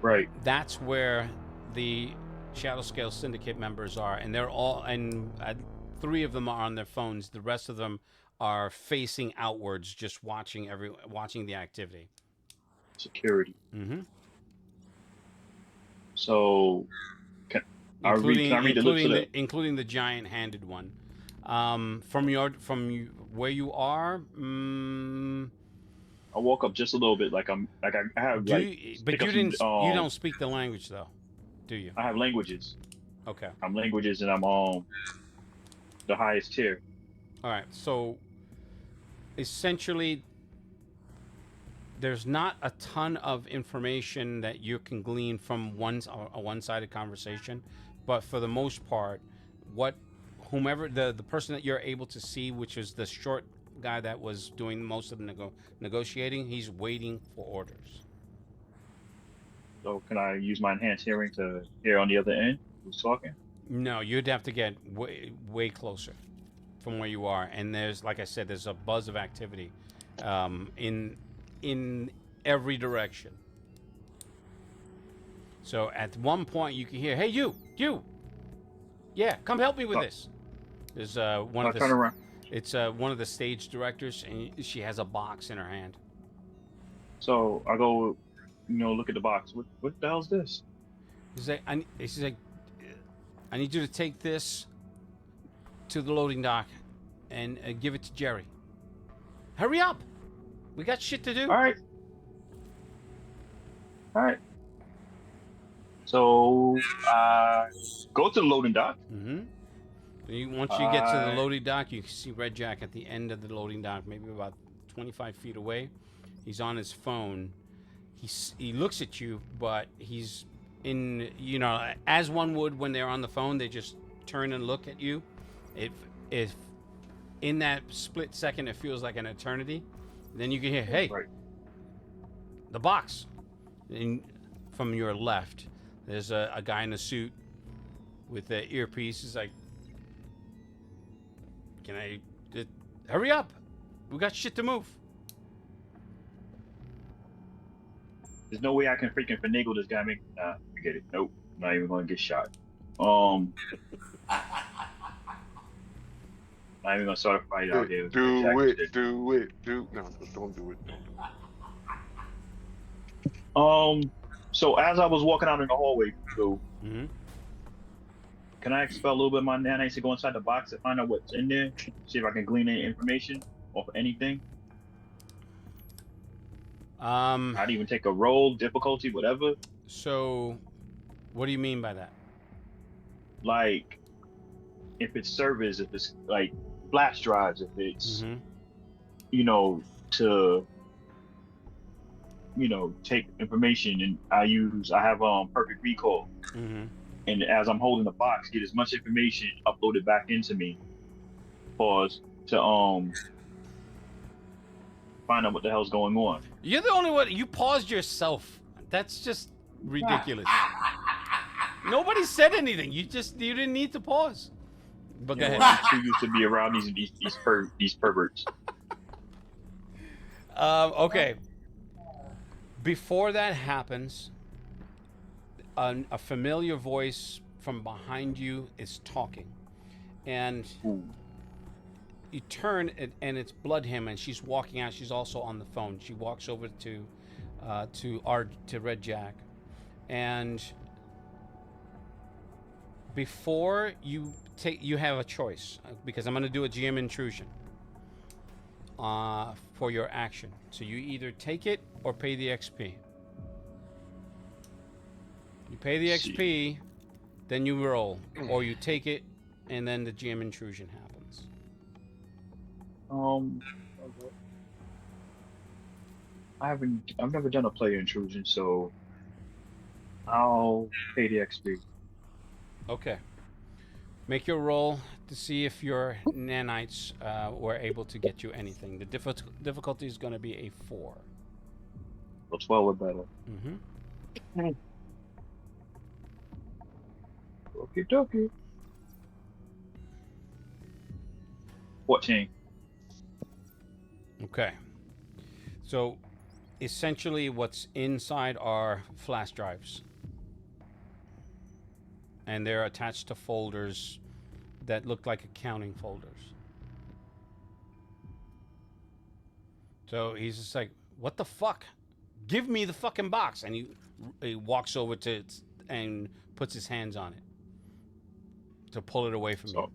Speaker 1: Right.
Speaker 2: That's where the Shadow Scale Syndicate members are, and they're all, and 3 of them are on their phones. The rest of them are facing outwards, just watching the activity.
Speaker 1: Security.
Speaker 2: Mm-hmm.
Speaker 1: So,
Speaker 2: including the giant-handed one. From where you are,
Speaker 1: I walk up just a little bit, I have
Speaker 2: but you don't speak the language though, do you?
Speaker 1: I have languages.
Speaker 2: Okay.
Speaker 1: I'm languages, and I'm the highest tier.
Speaker 2: All right. So essentially, there's not a ton of information that you can glean from a one-sided conversation, but for the most part, whomever the person that you're able to see, which is the short guy that was doing most of the negotiating, he's waiting for orders.
Speaker 1: So can I use my enhanced hearing to hear on the other end who's talking?
Speaker 2: No, you'd have to get way closer from where you are, and there's, like I said, there's a buzz of activity in every direction. So at one point you can hear, "Hey, you, yeah, come help me with this." There's one of the.
Speaker 1: Turn around.
Speaker 2: It's one of the stage directors, and she has a box in her hand.
Speaker 1: So I go, look at the box. What the hell's this?
Speaker 2: She's like, I need you to take this to the loading dock and give it to Jerry. Hurry up! We got shit to do.
Speaker 1: All right. So go to the loading dock.
Speaker 2: Mm-hmm. Once you get to the loading dock, you can see Red Jack at the end of the loading dock, maybe about 25 feet away. He's on his phone. He looks at you, but he's in, as one would when they're on the phone, they just turn and look at you. If in that split second it feels like an eternity, then you can hear, "Hey,
Speaker 1: right.
Speaker 2: The box." And from your left, there's a guy in a suit with the earpiece. He's like, "Can I hurry up? We got shit to move."
Speaker 1: There's no way I can freaking finagle this guy. Forget it. Nope. Not even gonna get shot. Not even gonna start a fight out here.
Speaker 4: Do it. No, don't do it.
Speaker 1: So as I was walking out in the hallway,
Speaker 2: Mm-hmm.
Speaker 1: Can I expel a little bit of my nanites to go inside the box and find out what's in there? See if I can glean any information off anything. I'd even take a roll, difficulty, whatever.
Speaker 2: So, what do you mean by that?
Speaker 1: Like, if it's service, if it's like flash drives, if it's
Speaker 2: Mm-hmm.
Speaker 1: To take information, and I have perfect recall,
Speaker 2: Mm-hmm.
Speaker 1: and as I'm holding the box, get as much information uploaded back into me. Pause to find out what the hell's going on.
Speaker 2: You're the only one. You paused yourself. That's just ridiculous. Nobody said anything. You didn't need to pause. But go ahead.
Speaker 1: I'm too used to be around these perverts.
Speaker 2: Okay. Before that happens, a familiar voice from behind you is talking, and
Speaker 1: Ooh.
Speaker 2: you turn and it's Bloodham, and she's walking out. She's also on the phone. She walks over to Red Jack, and before you have a choice, because I'm going to do a GM intrusion for your action. So you either take it or pay the XP. You pay the XP, then you roll, or you take it, and then the GM intrusion happens.
Speaker 1: I've never done a player intrusion, so I'll pay the XP.
Speaker 2: Okay. Make your roll to see if your nanites were able to get you anything. The difficulty is going to be a 4.
Speaker 1: Well, 12 or better.
Speaker 2: Mm-hmm.
Speaker 1: Okie dokie. 14.
Speaker 2: Okay. So, essentially, what's inside are flash drives. And they're attached to folders that look like accounting folders. So he's just like, what the fuck? Give me the fucking box. And he walks over to it and puts his hands on it to pull it away from you.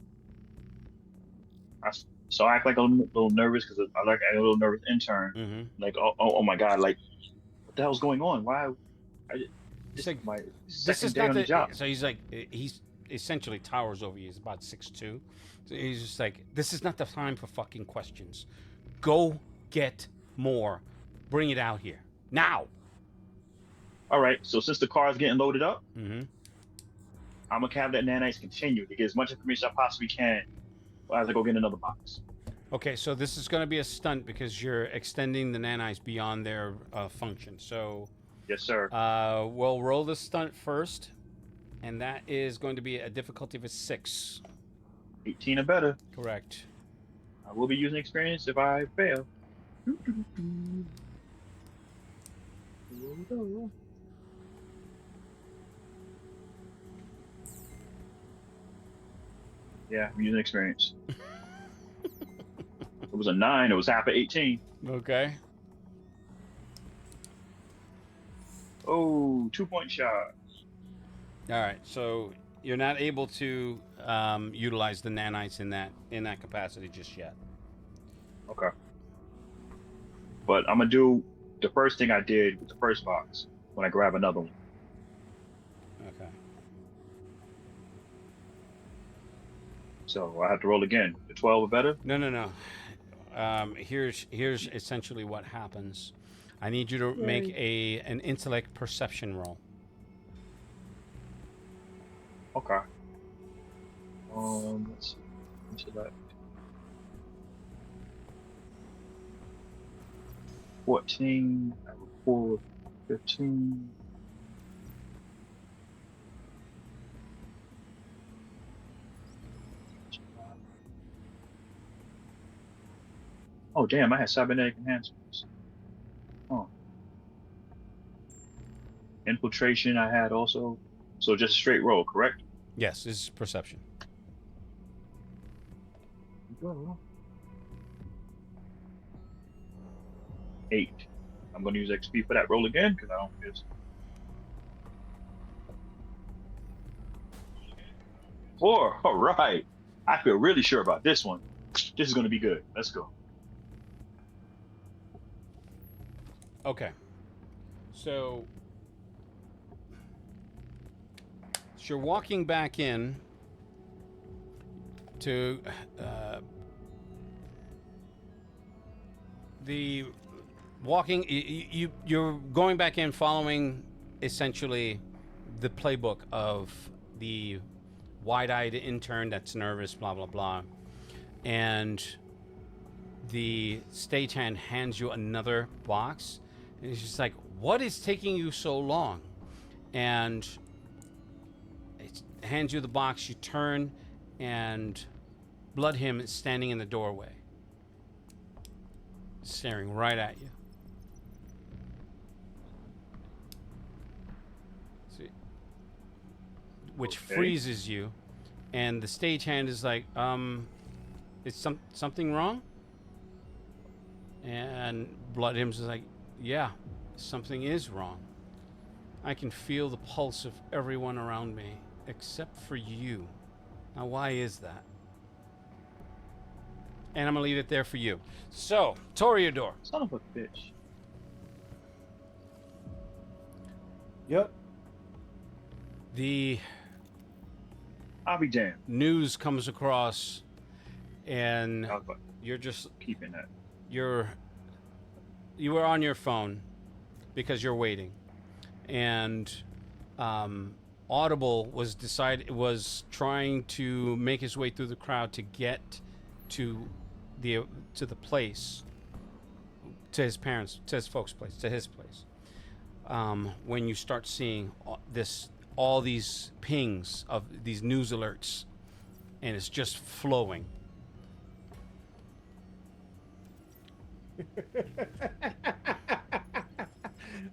Speaker 1: So I act like a little nervous, because I like a little nervous intern.
Speaker 2: Mm-hmm.
Speaker 1: Like, oh my God, like, what the hell's going on? Why? This is my second day on the job.
Speaker 2: So he's like, he's essentially towers over you. He's about 6'2". So he's just like, this is not the time for fucking questions. Go get more. Bring it out here. Now.
Speaker 1: All right, so since the car is getting loaded up,
Speaker 2: Mm-hmm.
Speaker 1: I'm going to have that nanites continue to get as much information I possibly can as I go get another box.
Speaker 2: Okay, so this is going to be a stunt because you're extending the nanites beyond their function. So,
Speaker 1: yes, sir.
Speaker 2: We'll roll the stunt first, and that is going to be a difficulty of a 6.
Speaker 1: 18 or better.
Speaker 2: Correct.
Speaker 1: I will be using experience if I fail. Yeah, I'm using experience. It was a 9. It was half of 18.
Speaker 2: Okay.
Speaker 1: Oh, 2-point shot.
Speaker 2: All right. So you're not able to utilize the nanites in that capacity just yet.
Speaker 1: Okay. But I'm gonna do the first thing I did with the first box when I grab another one.
Speaker 2: Okay.
Speaker 1: So I have to roll again. The 12 or better?
Speaker 2: No. Here's essentially what happens. I need you to make an intellect perception roll.
Speaker 1: Okay. Let's see. Intellect. 14. I record 15. Oh damn! I had cybernetic enhancements. Oh. Infiltration I had also. So just a straight roll, correct?
Speaker 2: Yes, this is perception.
Speaker 1: 8. I'm going to use XP for that roll again because I don't miss. 4. All right. I feel really sure about this one. This is going to be good. Let's go.
Speaker 2: Okay. So you're walking back in to the walking, you're going back in, following essentially the playbook of the wide-eyed intern that's nervous, blah blah blah, and the stagehand hands you another box, and he's just like, "What is taking you so long?" And it hands you the box. You turn, and Bloodhim is standing in the doorway, staring right at you. See, which freezes you, and the stagehand is like, "Is something wrong?" And Bloodhim's is like, "Yeah, something is wrong. I can feel the pulse of everyone around me, except for you. Now, why is that?" And I'm gonna leave it there for you. So, Toreador.
Speaker 1: Son of a bitch.
Speaker 9: Yep.
Speaker 2: The
Speaker 1: I'll be damned.
Speaker 2: news comes across, and
Speaker 1: I was about
Speaker 2: you're just
Speaker 1: keeping that.
Speaker 2: you were on your phone because you're waiting, and Audible was trying to make his way through the crowd to get to the place, to his parents, to his folks' place, to his place. When you start seeing all these pings of these news alerts, and it's just flowing.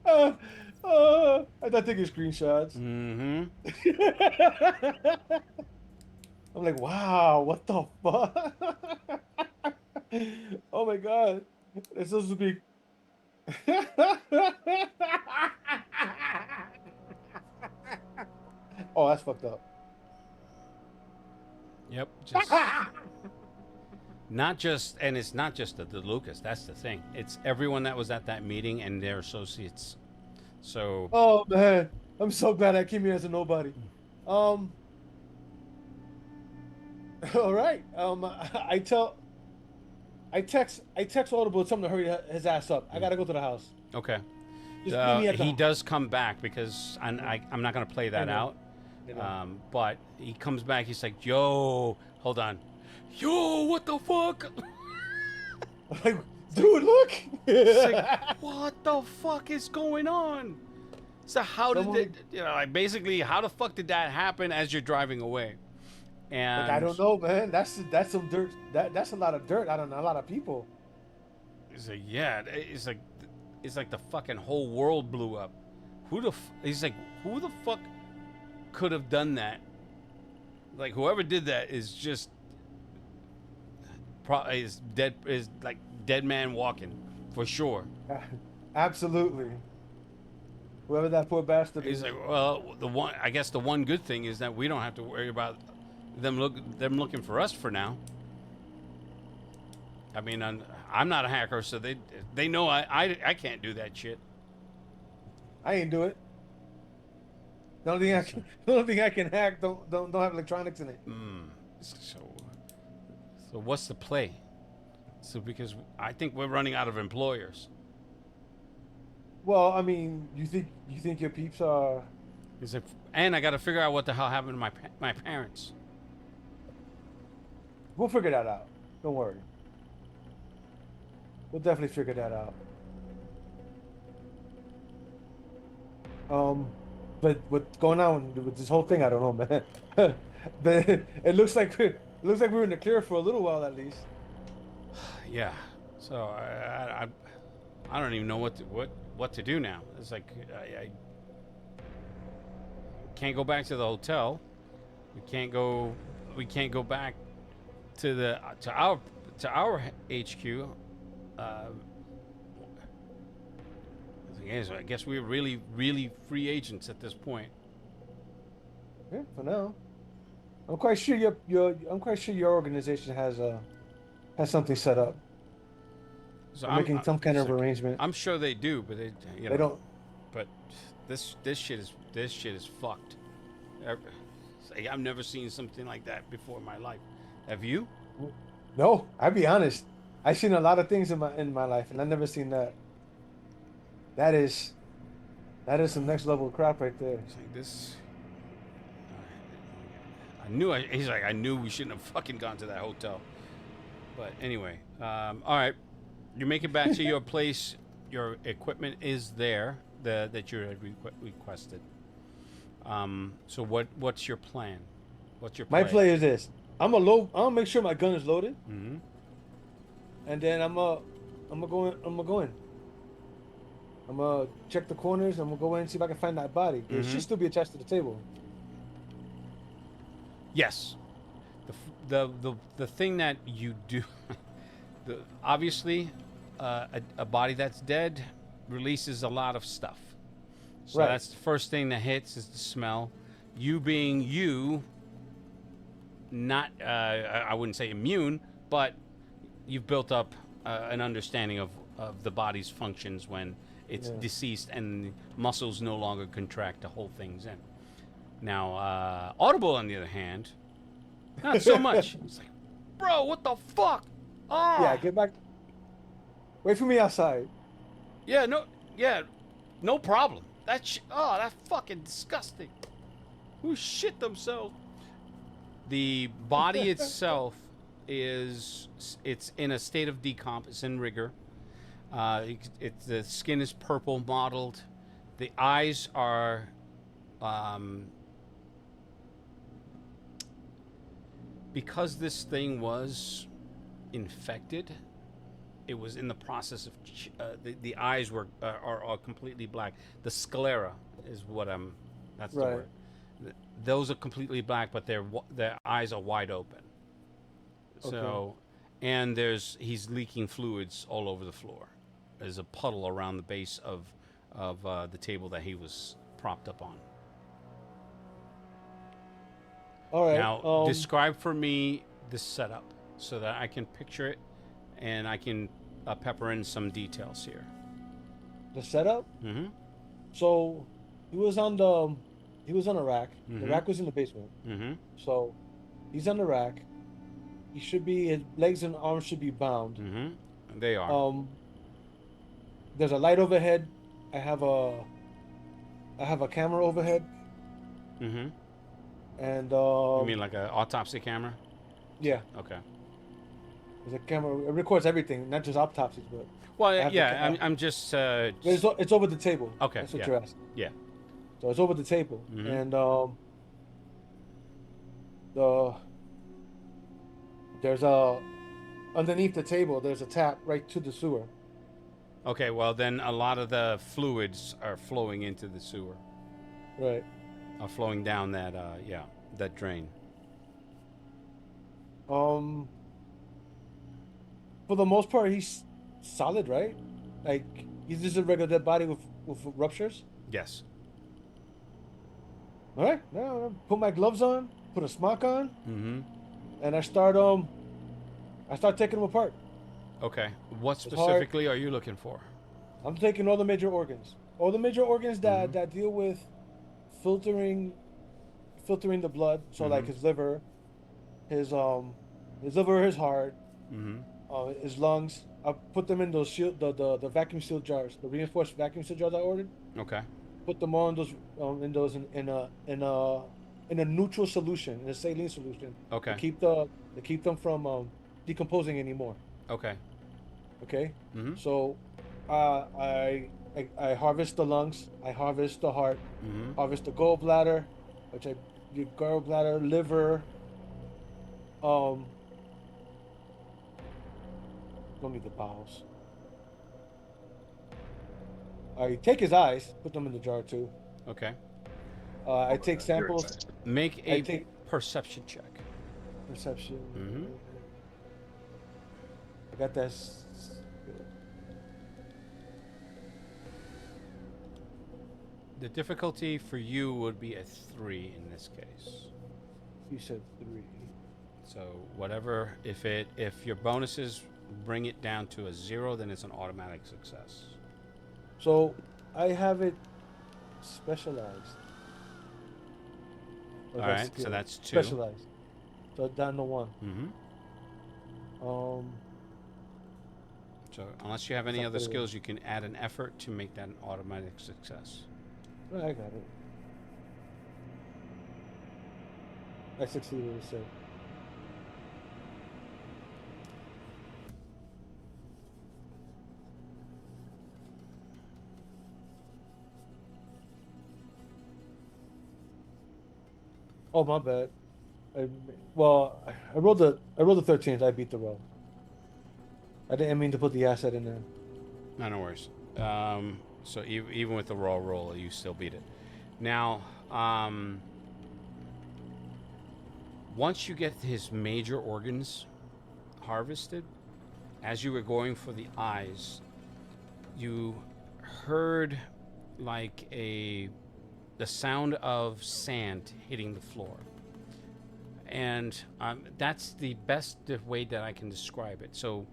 Speaker 9: I thought taking screenshots.
Speaker 2: Mm-hmm.
Speaker 9: I'm like, wow, what the fuck? Oh my god, it's supposed to be. Oh, that's fucked up.
Speaker 2: Yep. And it's not just the Lucas. That's the thing. It's everyone that was at that meeting and their associates. So.
Speaker 9: Oh man, I'm so glad I came here as a nobody. All right. I text Audible, tell him to hurry his ass up. I gotta go to the house.
Speaker 2: Okay.
Speaker 9: Just meet me at the
Speaker 2: he
Speaker 9: house.
Speaker 2: does come back because I'm not gonna play that out. But he comes back. He's like, "Yo, hold on. Yo, what the fuck?"
Speaker 9: Like, dude, look.
Speaker 2: It's like, what the fuck is going on? So how did it? Like basically, how the fuck did that happen as you're driving away? And
Speaker 9: Like, I don't know, man. That's some dirt. That's a lot of dirt. I don't know, a lot of people.
Speaker 2: He's like, yeah, it's like the fucking whole world blew up. He's like, who the fuck could have done that? Like, whoever did that is just is like dead man walking for sure.
Speaker 9: Absolutely. Whoever that poor bastard
Speaker 2: He's
Speaker 9: is.
Speaker 2: like, well, I guess the one good thing is that we don't have to worry about them looking for us for now. I mean, I'm not a hacker, so they know I can't do that shit.
Speaker 9: I ain't do it. The only thing I can hack don't have electronics in it.
Speaker 2: So what's the play? So because I think we're running out of employers.
Speaker 9: Well, I mean, you think your peeps are?
Speaker 2: He's like, and I got to figure out what the hell happened to my parents.
Speaker 9: We'll figure that out. Don't worry. We'll definitely figure that out. But what's going on with this whole thing? I don't know, man. But it looks like we were in the clear for a little while at least.
Speaker 2: Yeah. So I don't even know what to do now. It's like I can't go back to the hotel. We can't go back to our HQ. I guess we're really, really free agents at this point.
Speaker 9: Yeah, for now. I'm quite sure your organization has something set up.
Speaker 2: So
Speaker 9: I'm making some kind of arrangement.
Speaker 2: I'm sure they do, but they
Speaker 9: don't.
Speaker 2: But this shit is fucked. I've never seen something like that before in my life. Have you?
Speaker 9: No, I'll be honest. I've seen a lot of things in my life, and I've never seen that. That is some next level crap right there.
Speaker 2: It's like this. I knew. He's like, I knew we shouldn't have fucking gone to that hotel. But anyway, all right. You make it back to your place. Your equipment is there that you had requested. So what's your plan? What's your
Speaker 9: My
Speaker 2: play?
Speaker 9: play is this. I'm gonna make sure my gun is loaded,
Speaker 2: Mm-hmm.
Speaker 9: and then I'm gonna go in. I'm gonna check the corners. I'm gonna go in and see if I can find that body. It should still be attached to the table.
Speaker 2: Yes. The thing that you do, obviously, a body that's dead releases a lot of stuff. So
Speaker 9: Right.
Speaker 2: that's the first thing that hits is the smell. You being you, not I wouldn't say immune, but you've built up an understanding of the body's functions when it's deceased and muscles no longer contract to hold things in. Now, Audible, on the other hand, not so much. It's like, bro, what the fuck? Oh.
Speaker 9: Yeah, get back. Wait for me outside.
Speaker 2: Yeah, no problem. That's fucking disgusting. Who shit themselves? The body itself it's in a state of decomp. It's in rigor. The skin is purple mottled. The eyes are because this thing was infected. It was in the process of the eyes are completely black. The sclera is what that's the
Speaker 9: Right.
Speaker 2: word. Those are completely black, but their eyes are wide open. So,
Speaker 9: Okay.
Speaker 2: and he's leaking fluids all over the floor. There's a puddle around the base of the table that he was propped up on.
Speaker 9: All right.
Speaker 2: Now, describe for me the setup so that I can picture it, and I can pepper in some details here.
Speaker 9: The setup.
Speaker 2: Mm-hmm.
Speaker 9: So he was on a rack. The rack was in the basement.
Speaker 2: Mm-hmm.
Speaker 9: So he's on the rack. His legs and arms should be bound.
Speaker 2: Mm-hmm. They are.
Speaker 9: There's a light overhead. I have a camera overhead.
Speaker 2: Mm-hmm.
Speaker 9: And
Speaker 2: You mean like an autopsy camera?
Speaker 9: yeah,
Speaker 2: Okay.
Speaker 9: there's a camera. It records everything, not just autopsies, but
Speaker 2: Well,
Speaker 9: have
Speaker 2: yeah,
Speaker 9: the
Speaker 2: I'm just.
Speaker 9: it's over the table.
Speaker 2: Okay,
Speaker 9: That's what
Speaker 2: yeah.
Speaker 9: you're asking.
Speaker 2: Yeah.
Speaker 9: So it's over the table,
Speaker 2: Mhm.
Speaker 9: and there's underneath the table. There's a tap right to the sewer.
Speaker 2: Okay, well then a lot of the fluids are flowing into the sewer,
Speaker 9: Right.
Speaker 2: are flowing down that that drain.
Speaker 9: For the most part, he's solid, right? Like he's just a regular dead body with ruptures.
Speaker 2: Yes.
Speaker 9: All right. Now put my gloves on, put a smock on,
Speaker 2: Mm-hmm.
Speaker 9: and I start taking them apart.
Speaker 2: Okay. What
Speaker 9: hard.
Speaker 2: specifically are you looking for?
Speaker 9: I'm taking all the major organs that deal with filtering the blood. So like his liver, his heart, his lungs. I put them in those the vacuum sealed jars, the reinforced vacuum sealed jars I ordered.
Speaker 2: Okay.
Speaker 9: Put them all in those in a neutral solution, in a saline solution.
Speaker 2: Okay.
Speaker 9: To keep them from decomposing anymore.
Speaker 2: Okay.
Speaker 9: Okay.
Speaker 2: Mm-hmm.
Speaker 9: So, I harvest the lungs. I harvest the heart.
Speaker 2: Mm-hmm.
Speaker 9: Harvest the gallbladder, which I do gallbladder, liver. Don't need the bowels. I take his eyes, put them in the jar too.
Speaker 2: Okay.
Speaker 9: I take samples.
Speaker 2: Make
Speaker 9: I
Speaker 2: a
Speaker 9: take
Speaker 2: perception check.
Speaker 9: perception.
Speaker 2: Mm-hmm.
Speaker 9: I got that.
Speaker 2: The difficulty for you would be a 3 in this case.
Speaker 9: You said 3.
Speaker 2: So whatever, if your bonuses bring it down to a 0, then it's an automatic success.
Speaker 9: So I have it specialized.
Speaker 2: All right, so that's 2.
Speaker 9: Specialized. So down to 1.
Speaker 2: Mm-hmm. So unless you have any
Speaker 9: That's
Speaker 2: other
Speaker 9: what it is.
Speaker 2: skills, you can add an effort to make that an automatic success.
Speaker 9: Oh, I got it. I succeeded, so. Oh, my bad. I rolled the 13th. I beat the roll. I didn't mean to put the asset in there.
Speaker 2: No worries. So even with the raw roll, you still beat it. Now, once you get his major organs harvested, as you were going for the eyes, you heard like the sound of sand hitting the floor. And that's the best way that I can describe it. So,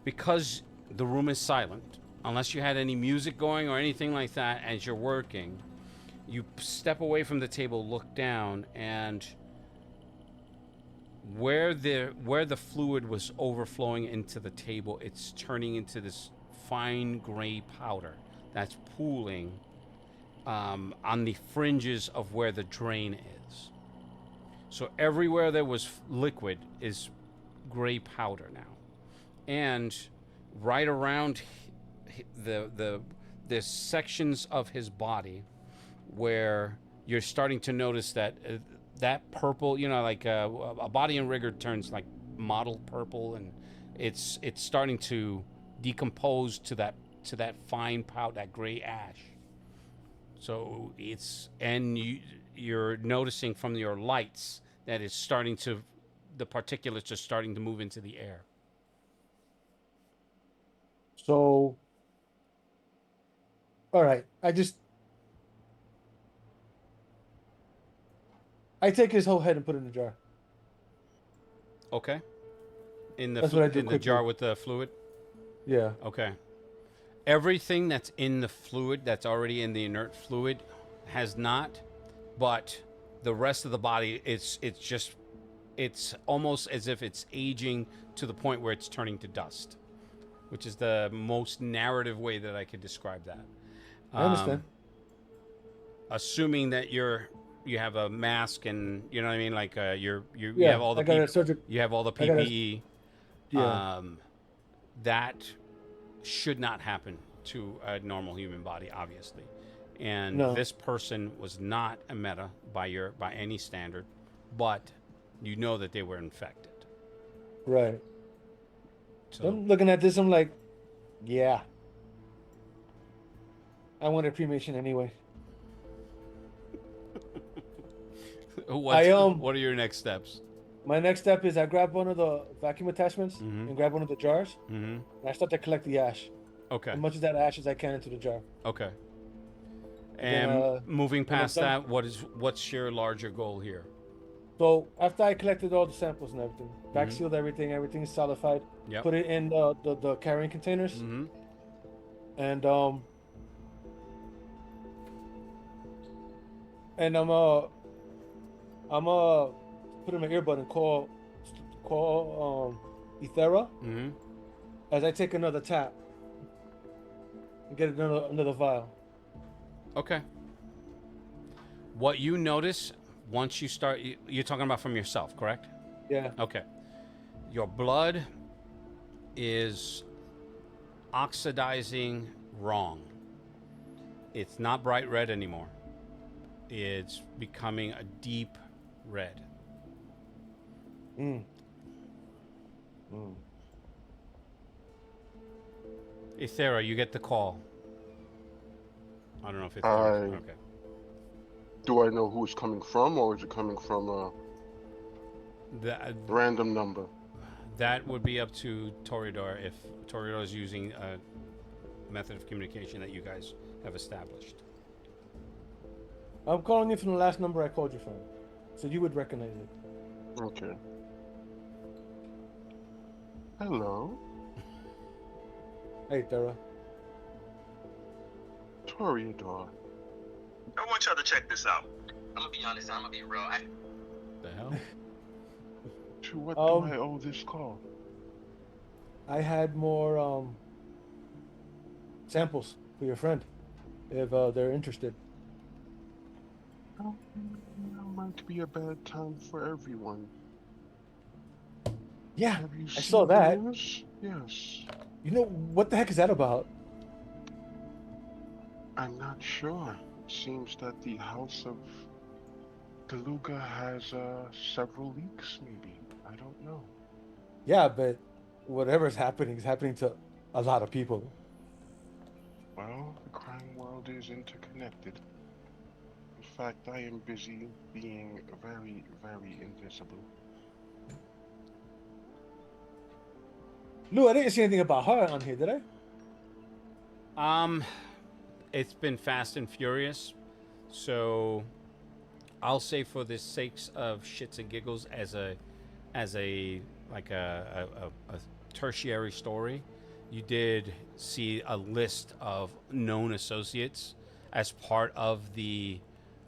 Speaker 2: because the room is silent, unless you had any music going or anything like that as you're working, you step away from the table, look down, and where the fluid was overflowing into the table, it's turning into this fine gray powder that's pooling on the fringes of where the drain is. So everywhere there was liquid is gray powder now. And right around the sections of his body where you're starting to notice that that purple, like a body in rigor turns like mottled purple, and it's starting to decompose to that fine powder, that gray ash. So you're noticing from your lights that it's the particulates are starting to move into the air.
Speaker 9: So, all right. I take his whole head and put it in a jar.
Speaker 2: Okay.
Speaker 9: That's what I do
Speaker 2: in the jar with the fluid?
Speaker 9: Yeah.
Speaker 2: Okay. Everything that's in the fluid, that's already in the inert fluid, has not, but the rest of the body, it's almost as if it's aging to the point where it's turning to dust, which is the most narrative way that I could describe that.
Speaker 9: I understand.
Speaker 2: Assuming that you have a mask and you know what I mean, like you
Speaker 9: Yeah,
Speaker 2: have all the you have all the PPE.
Speaker 9: Yeah.
Speaker 2: That should not happen to a normal human body, obviously. And this person was not a meta by any standard, but you know that they were infected.
Speaker 9: Right.
Speaker 2: So
Speaker 9: I'm looking at this, I'm like, yeah. I wanted cremation anyway.
Speaker 2: what are your next steps?
Speaker 9: My next step is I grab one of the vacuum attachments and grab one of the jars, and I start to collect the ash.
Speaker 2: Okay.
Speaker 9: As much of that ash as I can into the jar.
Speaker 2: Okay. And moving past that, what's your larger goal here?
Speaker 9: So after I collected all the samples and everything, back sealed everything is solidified.
Speaker 2: Yep.
Speaker 9: Put it in the carrying containers, and I'm put in my earbud and call Ethera as I take another tap and get another vial.
Speaker 2: Okay. What you notice once you start, you're talking about from yourself, correct?
Speaker 9: Yeah.
Speaker 2: Okay. Your blood is oxidizing wrong. It's not bright red anymore. It's becoming a deep red. Ethera, you get the call. I don't know if it's okay.
Speaker 4: Do I know who it's coming from, or is it coming from a random number?
Speaker 2: That would be up to Toreador if Toreador is using a method of communication that you guys have established.
Speaker 9: I'm calling you from the last number I called you from, so you would recognize it.
Speaker 4: Okay. Hello.
Speaker 9: Hey, Thera.
Speaker 4: Toreador.
Speaker 10: I want y'all to check this out. I'm gonna be honest. I'm gonna be real.
Speaker 2: The hell?
Speaker 4: To what do I owe this call?
Speaker 9: I had more samples for your friend if they're interested.
Speaker 4: It might be a bad time for everyone.
Speaker 9: Yeah,
Speaker 4: Have you
Speaker 9: I
Speaker 4: seen
Speaker 9: saw
Speaker 4: the
Speaker 9: that.
Speaker 4: news? Yes.
Speaker 9: You know, what the heck is that about?
Speaker 4: I'm not sure. Seems that the House of Deluga has several leaks, maybe. I don't know.
Speaker 9: Yeah, but whatever is happening to a lot of people.
Speaker 4: Well, the crime world is interconnected. In fact, I am busy being very, very invisible.
Speaker 9: Lou, I didn't see anything about her on here, did I?
Speaker 2: It's been fast and furious, so I'll say for the sakes of shits and giggles, as a like a tertiary story, you did see a list of known associates as part of the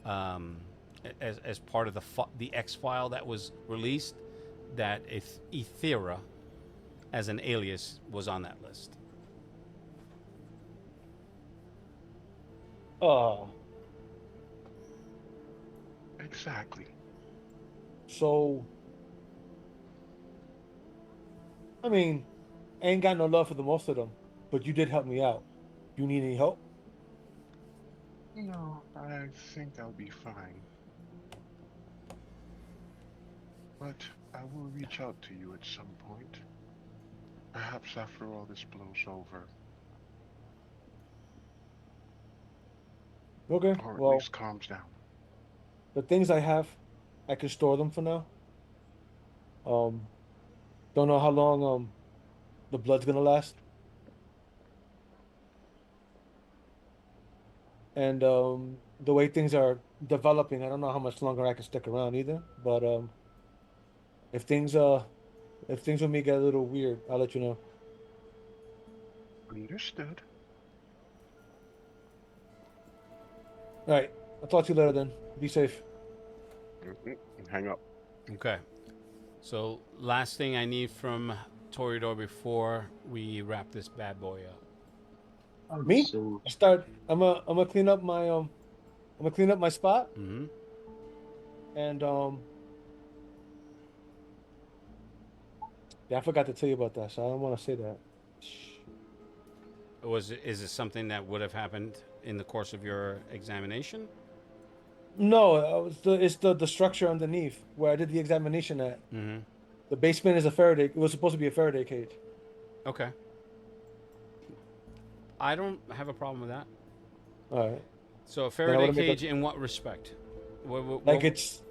Speaker 2: as part of the X file that was released. That Ethera, as an alias, was on that list.
Speaker 9: Oh.
Speaker 4: Exactly.
Speaker 9: So, I mean, I ain't got no love for the most of them, but you did help me out. You need any help?
Speaker 4: No, I think I'll be fine. But I will reach out to you at some point. Perhaps after all this blows over.
Speaker 9: Okay,
Speaker 4: Or at
Speaker 9: well,
Speaker 4: least calms down.
Speaker 9: the things I have, I can store them for now. Don't know how long the blood's gonna last. And the way things are developing, I don't know how much longer I can stick around either. But if things with me get a little weird, I'll let you know.
Speaker 4: Understood.
Speaker 9: All right, I'll talk to you later then. Be safe.
Speaker 4: Hang up.
Speaker 2: Okay. So last thing I need from Toreador before we wrap this bad boy up.
Speaker 9: Me?
Speaker 1: So,
Speaker 9: I'm gonna clean up my spot.
Speaker 2: Mm-hmm.
Speaker 9: And yeah, I forgot to tell you about that, so I don't want to say that.
Speaker 2: Is it something that would have happened in the course of your examination?
Speaker 9: No, it's the structure underneath where I did the examination at.
Speaker 2: Mm-hmm.
Speaker 9: The basement is a Faraday. It was supposed to be a Faraday cage.
Speaker 2: Okay. I don't have a problem with that.
Speaker 9: All right.
Speaker 2: So a Faraday cage in what respect?
Speaker 9: Like it's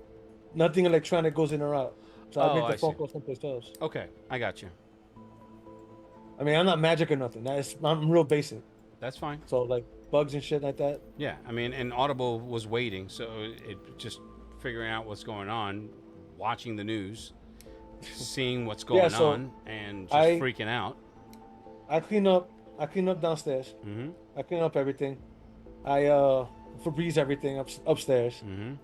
Speaker 9: nothing electronic goes in or out. So I make the phone
Speaker 2: see.
Speaker 9: call someplace else.
Speaker 2: Okay, I got you.
Speaker 9: I mean, I'm not magic or nothing. I'm real basic.
Speaker 2: That's fine.
Speaker 9: So like bugs and shit like that.
Speaker 2: Yeah, I mean, and Audible was waiting, so it just figuring out what's going on, watching the news, seeing what's going on, and just freaking out.
Speaker 9: I clean up downstairs.
Speaker 2: Mm-hmm.
Speaker 9: I clean up everything. I Febreze everything upstairs.
Speaker 2: Mm-hmm.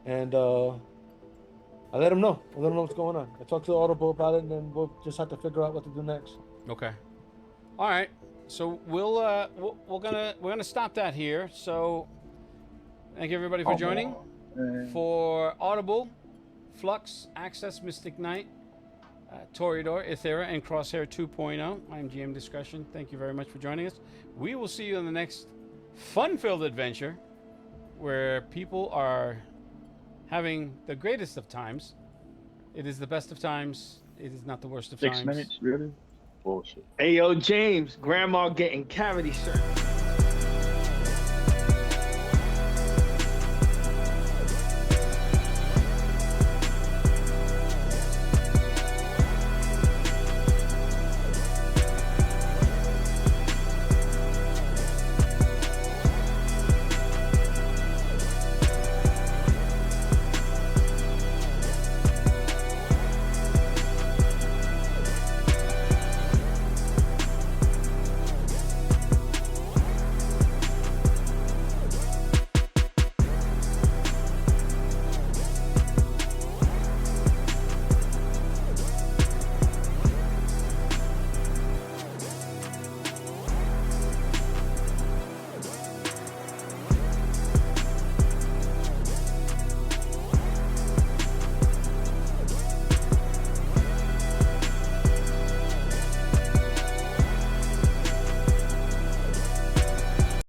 Speaker 9: And I let them know. What's going on. I talked to Audible about it, and then we'll just have to figure out what to do next.
Speaker 2: Okay. All right. So we're gonna stop that here. So thank you everybody for joining. For Audible, Flux, Access, Mystic Knight, Toreador, Ethera, and Crosshair 2.0. I'm GM Discretion. Thank you very much for joining us. We will see you in the next fun-filled adventure where people are having the greatest of times. It is the best of times. It is not the worst of times.
Speaker 1: 6 minutes, really? Bullshit.
Speaker 7: Hey, yo, James, grandma getting cavity surgery.